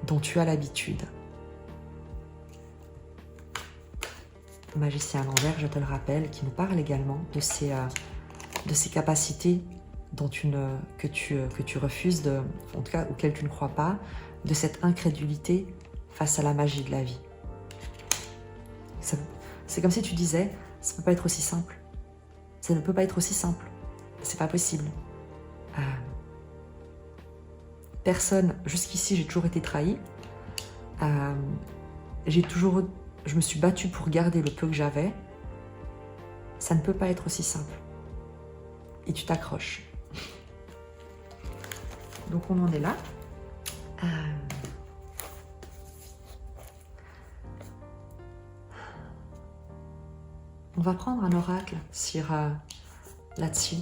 dont tu as l'habitude. Magicien à l'envers, je te le rappelle, qui nous parle également de ces capacités que tu refuses, en tout cas auxquelles tu ne crois pas, de cette incrédulité face à la magie de la vie. C'est comme si tu disais, ça ne peut pas être aussi simple. Ça ne peut pas être aussi simple. C'est pas possible. Personne, jusqu'ici, j'ai toujours été trahie. Je me suis battue pour garder le peu que j'avais. Ça ne peut pas être aussi simple. Et tu t'accroches. Donc on en est là. On va prendre un oracle sur là-dessus.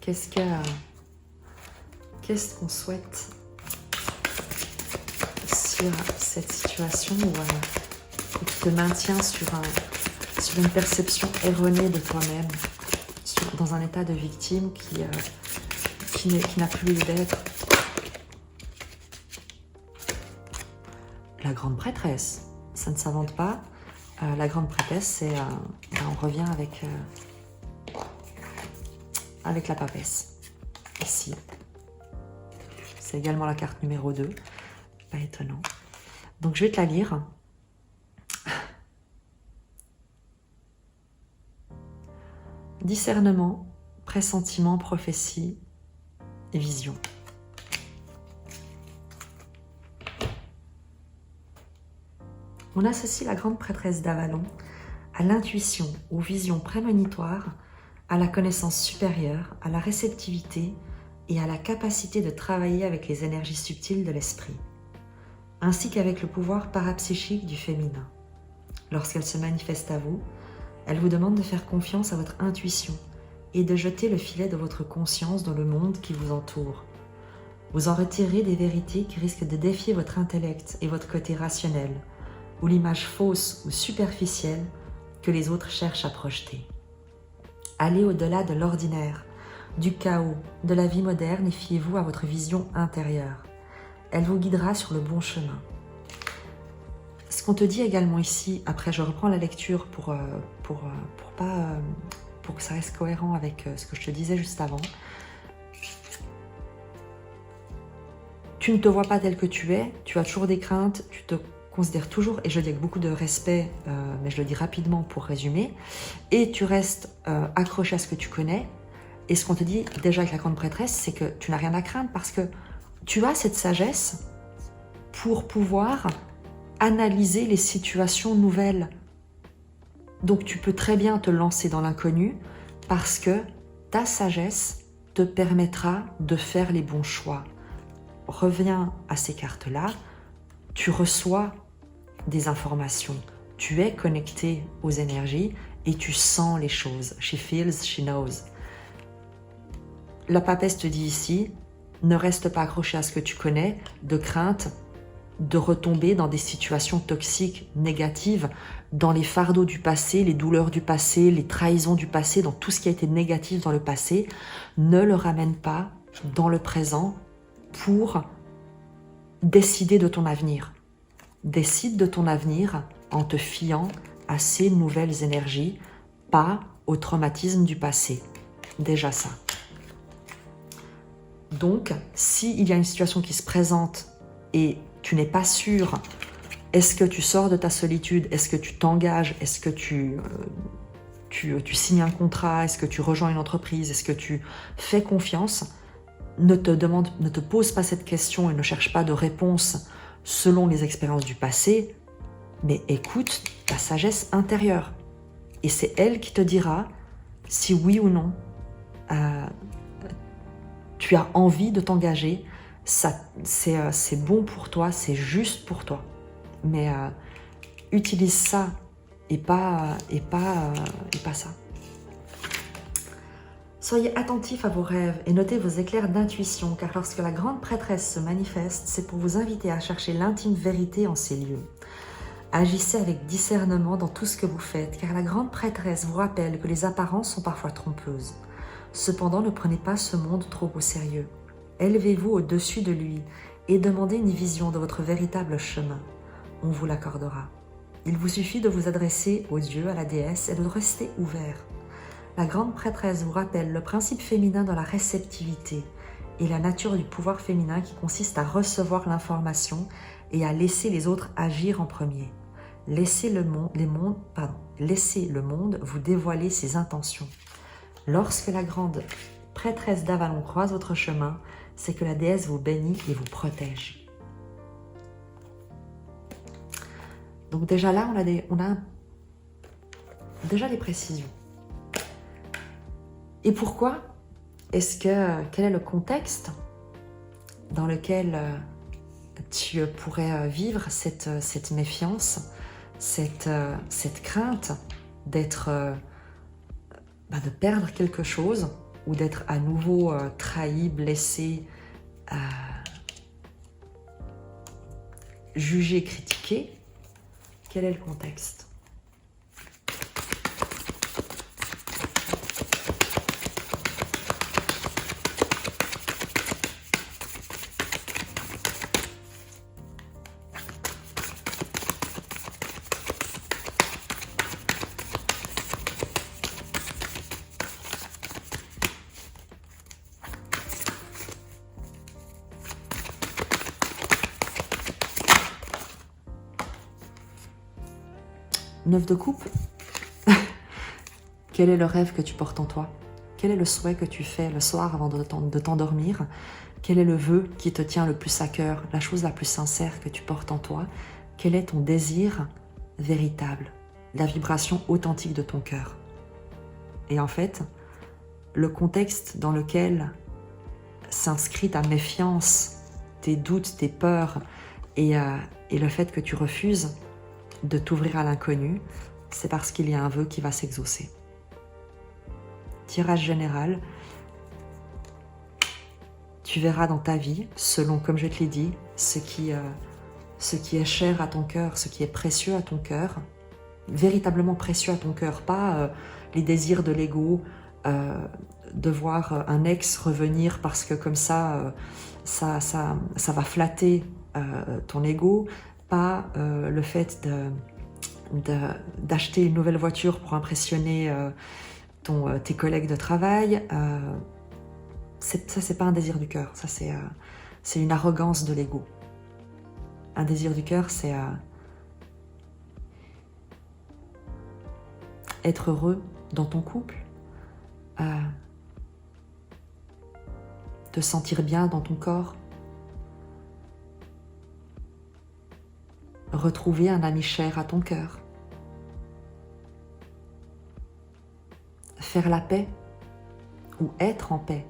Qu'est-ce qu'on souhaite sur cette situation où tu te maintiens sur une perception erronée de toi-même, dans un état de victime qui n'a plus lieu d'être. La grande prêtresse, ça ne s'invente pas. La grande prêtresse, c'est on revient avec la papesse, ici. C'est également la carte numéro 2, pas étonnant. Donc je vais te la lire. Discernement, pressentiment, prophétie et vision. On associe la grande prêtresse d'Avalon à l'intuition, aux visions prémonitoires, à la connaissance supérieure, à la réceptivité et à la capacité de travailler avec les énergies subtiles de l'esprit, ainsi qu'avec le pouvoir parapsychique du féminin. Lorsqu'elle se manifeste à vous, elle vous demande de faire confiance à votre intuition et de jeter le filet de votre conscience dans le monde qui vous entoure. Vous en retirez des vérités qui risquent de défier votre intellect et votre côté rationnel, ou l'image fausse ou superficielle que les autres cherchent à projeter. Allez au-delà de l'ordinaire, du chaos, de la vie moderne et fiez-vous à votre vision intérieure. Elle vous guidera sur le bon chemin. Ce qu'on te dit également ici, après je reprends la lecture pour que ça reste cohérent avec ce que je te disais juste avant. Tu ne te vois pas tel que tu es, tu as toujours des craintes, tu te considères toujours, et je le dis avec beaucoup de respect, mais je le dis rapidement pour résumer, et tu restes accroché à ce que tu connais. Et ce qu'on te dit déjà avec la grande prêtresse, c'est que tu n'as rien à craindre parce que tu as cette sagesse pour pouvoir analyser les situations nouvelles. Donc tu peux très bien te lancer dans l'inconnu parce que ta sagesse te permettra de faire les bons choix. Reviens à ces cartes-là, tu reçois des informations, tu es connecté aux énergies et tu sens les choses. She feels, she knows. La papesse te dit ici, ne reste pas accroché à ce que tu connais, de crainte de retomber dans des situations toxiques, négatives, dans les fardeaux du passé, les douleurs du passé, les trahisons du passé, dans tout ce qui a été négatif dans le passé. Ne le ramène pas dans le présent pour décider de ton avenir. Décide de ton avenir en te fiant à ces nouvelles énergies, pas au traumatisme du passé. Déjà ça. Donc, s'il y a une situation qui se présente et tu n'es pas sûr, est-ce que tu sors de ta solitude, est-ce que tu t'engages, est-ce que tu signes un contrat, est-ce que tu rejoins une entreprise, est-ce que tu fais confiance, ne te pose pas cette question et ne cherche pas de réponse selon les expériences du passé, mais écoute ta sagesse intérieure. Et c'est elle qui te dira si oui ou non tu as envie de t'engager, c'est bon pour toi, c'est juste pour toi. Mais utilise ça et pas ça. Soyez attentifs à vos rêves et notez vos éclairs d'intuition, car lorsque la grande prêtresse se manifeste, c'est pour vous inviter à chercher l'intime vérité en ces lieux. Agissez avec discernement dans tout ce que vous faites, car la grande prêtresse vous rappelle que les apparences sont parfois trompeuses. Cependant, ne prenez pas ce monde trop au sérieux. Élevez-vous au-dessus de lui et demandez une vision de votre véritable chemin. On vous l'accordera. Il vous suffit de vous adresser au Dieu, à la déesse et de rester ouvert. La grande prêtresse vous rappelle le principe féminin dans la réceptivité et la nature du pouvoir féminin qui consiste à recevoir l'information et à laisser les autres agir en premier. Laissez le monde vous dévoiler ses intentions. Lorsque la grande prêtresse d'Avalon croise votre chemin, c'est que la déesse vous bénit et vous protège. Donc déjà là, on a déjà des précisions. Et pourquoi quel est le contexte dans lequel tu pourrais vivre cette méfiance, cette crainte d'être, de perdre quelque chose ou d'être à nouveau trahi, blessé, jugé, critiqué. Quel est le contexte? Neuf de coupe. Quel est le rêve que tu portes en toi? Quel est le souhait que tu fais le soir avant de t'endormir? Quel est le vœu qui te tient le plus à cœur, la chose la plus sincère que tu portes en toi? Quel est ton désir véritable, la vibration authentique de ton cœur? Et en fait, le contexte dans lequel s'inscrit ta méfiance, tes doutes, tes peurs et le fait que tu refuses de t'ouvrir à l'inconnu, c'est parce qu'il y a un vœu qui va s'exaucer. Tirage général, tu verras dans ta vie, selon, comme je te l'ai dit, ce qui est cher à ton cœur, ce qui est précieux à ton cœur, véritablement précieux à ton cœur, pas les désirs de l'ego, de voir un ex revenir parce que comme ça va flatter ton ego, pas le fait d'acheter une nouvelle voiture pour impressionner tes collègues de travail. Ça, c'est pas un désir du cœur, ça c'est une arrogance de l'ego. Un désir du cœur, c'est être heureux dans ton couple, te sentir bien dans ton corps, retrouver un ami cher à ton cœur, faire la paix ou être en paix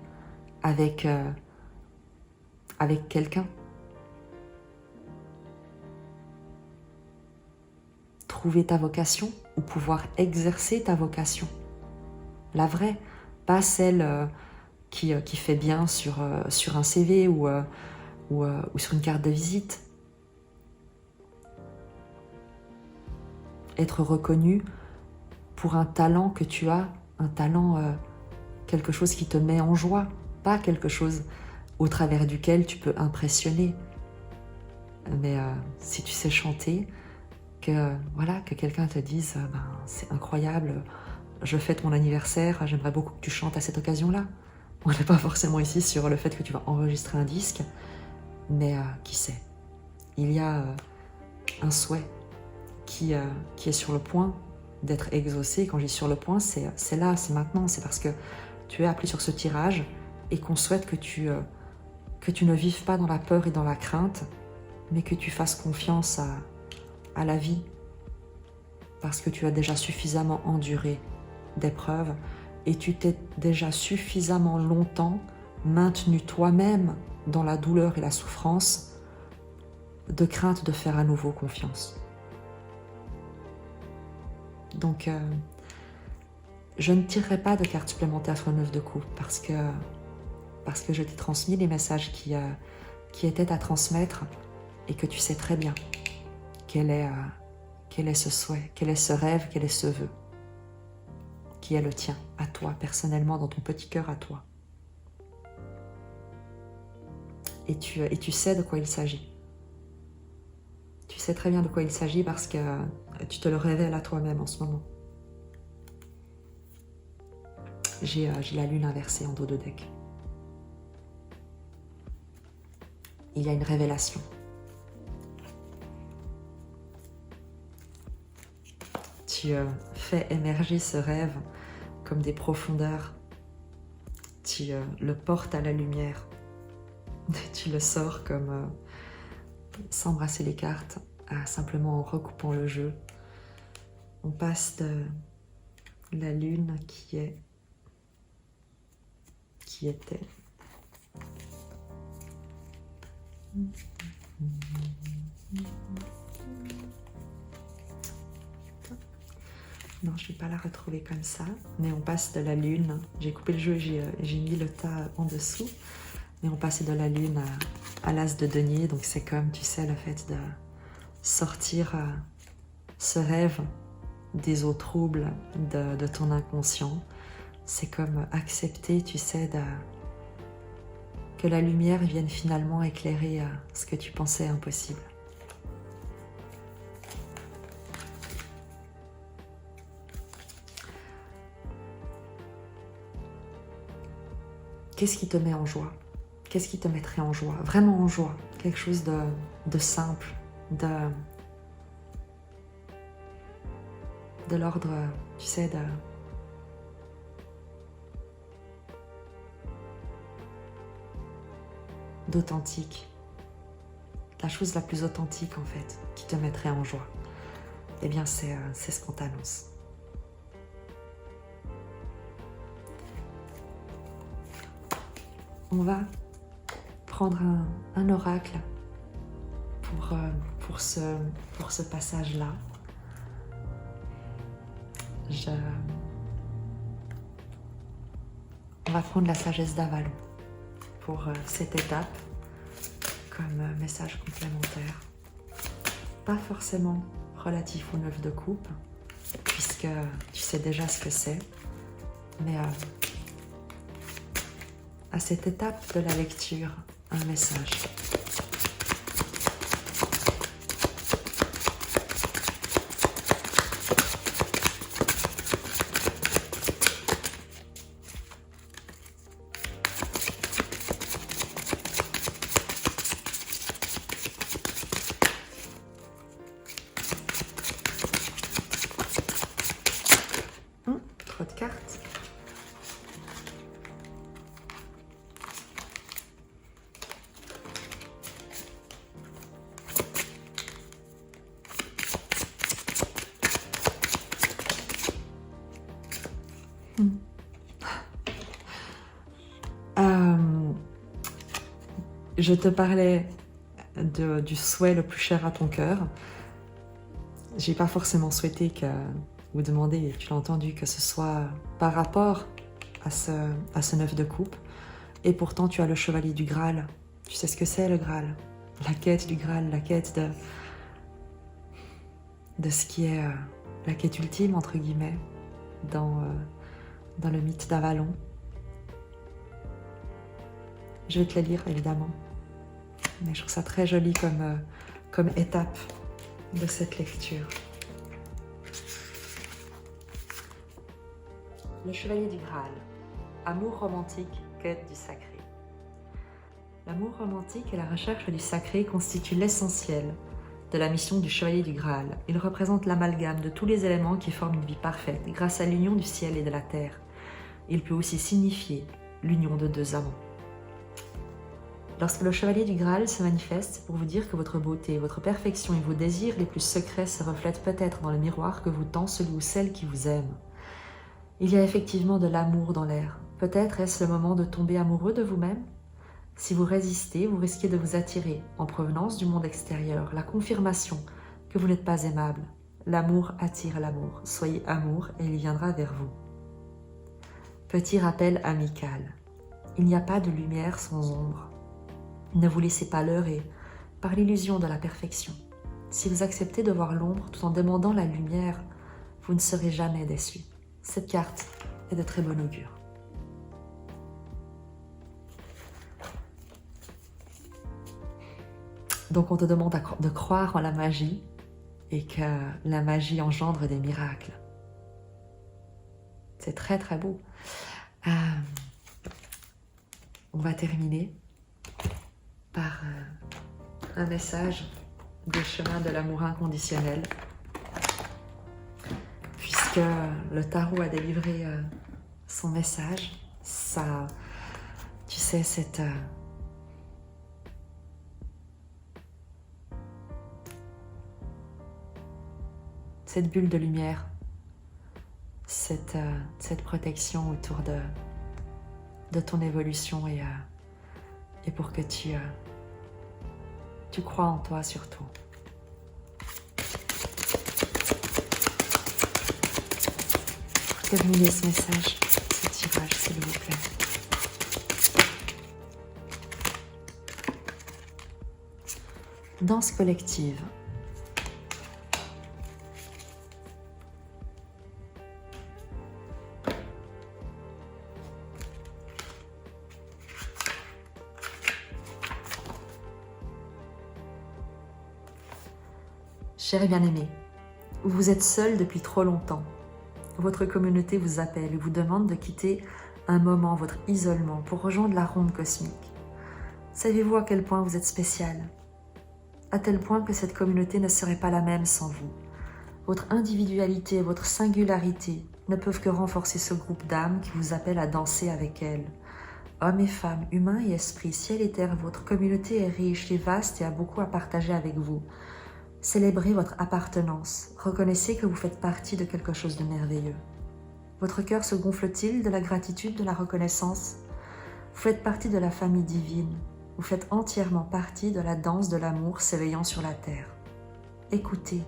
avec quelqu'un, trouver ta vocation ou pouvoir exercer ta vocation, la vraie, pas celle qui fait bien sur un CV ou sur une carte de visite. Être reconnu pour un talent que tu as, un talent, quelque chose qui te met en joie, pas quelque chose au travers duquel tu peux impressionner. Mais si tu sais chanter, que quelqu'un te dise c'est incroyable, je fête mon anniversaire, j'aimerais beaucoup que tu chantes à cette occasion-là. On n'est pas forcément ici sur le fait que tu vas enregistrer un disque, mais qui sait. Il y a un souhait qui est sur le point d'être exaucé. Quand je dis sur le point, c'est là, c'est maintenant, c'est parce que tu es appelé sur ce tirage et qu'on souhaite que tu ne vives pas dans la peur et dans la crainte, mais que tu fasses confiance à la vie, parce que tu as déjà suffisamment enduré d'épreuves et tu t'es déjà suffisamment longtemps maintenu toi-même dans la douleur et la souffrance de crainte de faire à nouveau confiance. Donc, je ne tirerai pas de carte supplémentaire sur le 9 de coupe parce que je t'ai transmis les messages qui étaient à transmettre et que tu sais très bien quel est ce souhait, quel est ce rêve, quel est ce vœu qui est le tien, à toi, personnellement, dans ton petit cœur à toi. Et tu sais de quoi il s'agit. Tu sais très bien de quoi il s'agit parce que tu te le révèles à toi-même en ce moment. J'ai la lune inversée en dos de deck. Il y a une révélation. Tu fais émerger ce rêve comme des profondeurs. Tu le portes à la lumière. Tu le sors comme sans brasser les cartes, simplement en recoupant le jeu. On passe de la lune qui était. Non, je ne vais pas la retrouver comme ça. Mais on passe de la lune. J'ai coupé le jeu et j'ai mis le tas en dessous. Mais on passe de la lune à l'as de denier. Donc c'est comme, tu sais, le fait de sortir ce rêve des eaux troubles de ton inconscient. C'est comme accepter, tu sais, que la lumière vienne finalement éclairer ce que tu pensais impossible. Qu'est-ce qui te met en joie? Qu'est-ce qui te mettrait en joie? Vraiment en joie. Quelque chose de simple, de l'ordre, tu sais, d'authentique. La chose la plus authentique, en fait, qui te mettrait en joie. Eh bien, c'est ce qu'on t'annonce. On va prendre un oracle pour ce passage-là. On va prendre la sagesse d'Avalon pour cette étape comme message complémentaire. Pas forcément relatif au 9 de coupe, puisque tu sais déjà ce que c'est, mais à cette étape de la lecture, un message. Trop de cartes. Je te parlais du souhait le plus cher à ton cœur. J'ai pas forcément souhaité ou demandé, tu l'as entendu, que ce soit par rapport à ce 9 de coupe. Et pourtant, tu as le chevalier du Graal. Tu sais ce que c'est le Graal? La quête du Graal, la quête de ce qui est la quête ultime, entre guillemets, dans le mythe d'Avalon. Je vais te le lire, évidemment. Mais je trouve ça très joli comme étape de cette lecture. Le chevalier du Graal. Amour romantique, quête du sacré. L'amour romantique et la recherche du sacré constituent l'essentiel de la mission du chevalier du Graal. Il représente l'amalgame de tous les éléments qui forment une vie parfaite grâce à l'union du ciel et de la terre. Il peut aussi signifier l'union de deux amants. Lorsque le chevalier du Graal se manifeste, c'est pour vous dire que votre beauté, votre perfection et vos désirs les plus secrets se reflètent peut-être dans le miroir que vous tend celui ou celle qui vous aime. Il y a effectivement de l'amour dans l'air. Peut-être est-ce le moment de tomber amoureux de vous-même? Si vous résistez, vous risquez de vous attirer, en provenance du monde extérieur, la confirmation que vous n'êtes pas aimable. L'amour attire l'amour. Soyez amour et il viendra vers vous. Petit rappel amical. Il n'y a pas de lumière sans ombre. Ne vous laissez pas leurrer par l'illusion de la perfection. Si vous acceptez de voir l'ombre tout en demandant la lumière, vous ne serez jamais déçu. Cette carte est de très bon augure. Donc on te demande de croire en la magie et que la magie engendre des miracles. C'est très très beau. On va terminer par un message des chemins de l'amour inconditionnel, puisque le tarot a délivré son message. Ça, tu sais, cette bulle de lumière, cette protection autour de ton évolution et pour que tu crois en toi surtout. terminer ce message, ce tirage, s'il vous plaît. Danse collective. Cher bien-aimé, vous êtes seul depuis trop longtemps. Votre communauté vous appelle et vous demande de quitter un moment votre isolement pour rejoindre la ronde cosmique. Savez-vous à quel point vous êtes spécial? À tel point que cette communauté ne serait pas la même sans vous. Votre individualité et votre singularité ne peuvent que renforcer ce groupe d'âmes qui vous appelle à danser avec elles. Hommes et femmes, humains et esprits, ciel et terre, votre communauté est riche et vaste et a beaucoup à partager avec vous. Célébrez votre appartenance. Reconnaissez que vous faites partie de quelque chose de merveilleux. Votre cœur se gonfle-t-il de la gratitude, de la reconnaissance? Vous faites partie de la famille divine. Vous faites entièrement partie de la danse de l'amour s'éveillant sur la terre. Écoutez,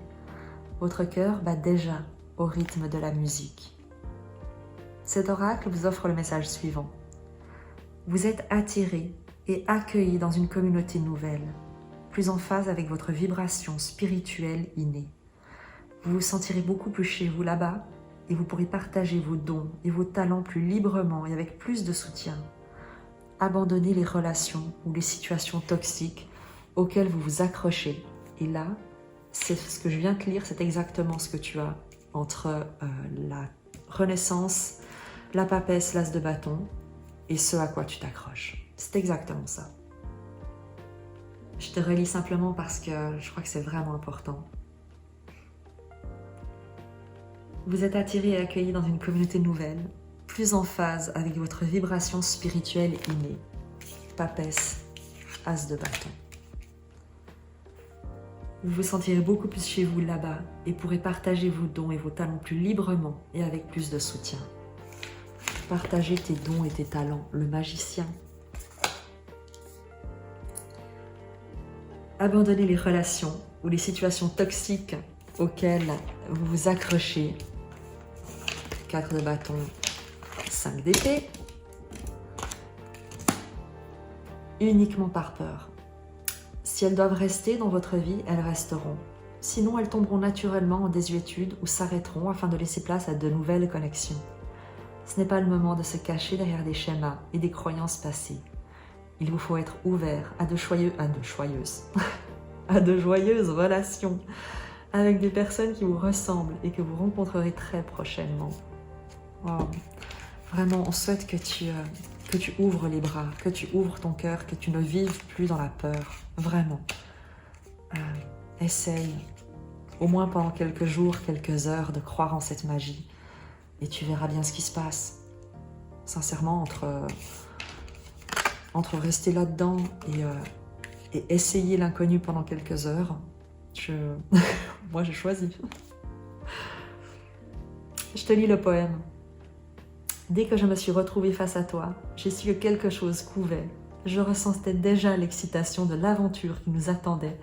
votre cœur bat déjà au rythme de la musique. Cet oracle vous offre le message suivant. Vous êtes attiré et accueilli dans une communauté nouvelle, plus en phase avec votre vibration spirituelle innée. Vous vous sentirez beaucoup plus chez vous là-bas et vous pourrez partager vos dons et vos talents plus librement et avec plus de soutien. Abandonnez les relations ou les situations toxiques auxquelles vous vous accrochez. Et là, c'est ce que je viens de lire, c'est exactement ce que tu as entre la renaissance, la papesse, l'as de bâton et ce à quoi tu t'accroches. C'est exactement ça. Je te relis simplement parce que je crois que c'est vraiment important. Vous êtes attiré et accueilli dans une communauté nouvelle, plus en phase avec votre vibration spirituelle innée. Papesse, as de bâton. Vous vous sentirez beaucoup plus chez vous là-bas et pourrez partager vos dons et vos talents plus librement et avec plus de soutien. Partager tes dons et tes talents, le magicien. Abandonnez les relations ou les situations toxiques auxquelles vous vous accrochez. 4 de bâton, 5 d'épée. Uniquement par peur. Si elles doivent rester dans votre vie, elles resteront. Sinon, elles tomberont naturellement en désuétude ou s'arrêteront afin de laisser place à de nouvelles connexions. Ce n'est pas le moment de se cacher derrière des schémas et des croyances passées. Il vous faut être ouvert à de joyeuses relations avec des personnes qui vous ressemblent et que vous rencontrerez très prochainement. Wow. Vraiment, on souhaite que tu ouvres les bras, que tu ouvres ton cœur, que tu ne vives plus dans la peur. Vraiment. Essaye, au moins pendant quelques jours, quelques heures, de croire en cette magie. Et tu verras bien ce qui se passe. Sincèrement, entre rester là-dedans et essayer l'inconnu pendant quelques heures, moi j'ai choisi. Je te lis le poème. Dès que je me suis retrouvée face à toi, j'ai su que quelque chose couvait. Je ressentais déjà l'excitation de l'aventure qui nous attendait,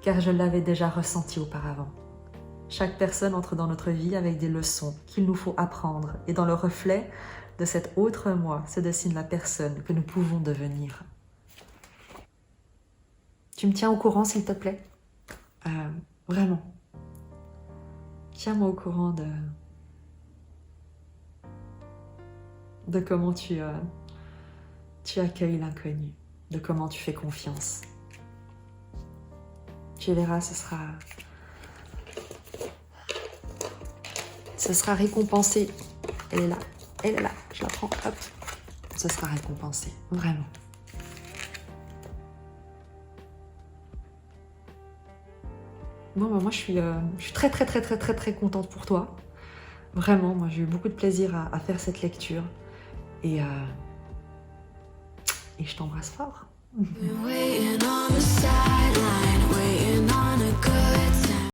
car je l'avais déjà ressentie auparavant. Chaque personne entre dans notre vie avec des leçons qu'il nous faut apprendre, et dans le reflet de cet autre moi se dessine la personne que nous pouvons devenir. Tu me tiens au courant, s'il te plaît? Vraiment. Tiens-moi au courant de comment tu accueilles l'inconnu, de comment tu fais confiance. Tu verras, ce sera récompensé. Elle est là, je la prends, hop. Ce sera récompensé, vraiment. Bon, moi je suis très contente pour toi. Vraiment, moi j'ai eu beaucoup de plaisir à faire cette lecture. Et je t'embrasse fort.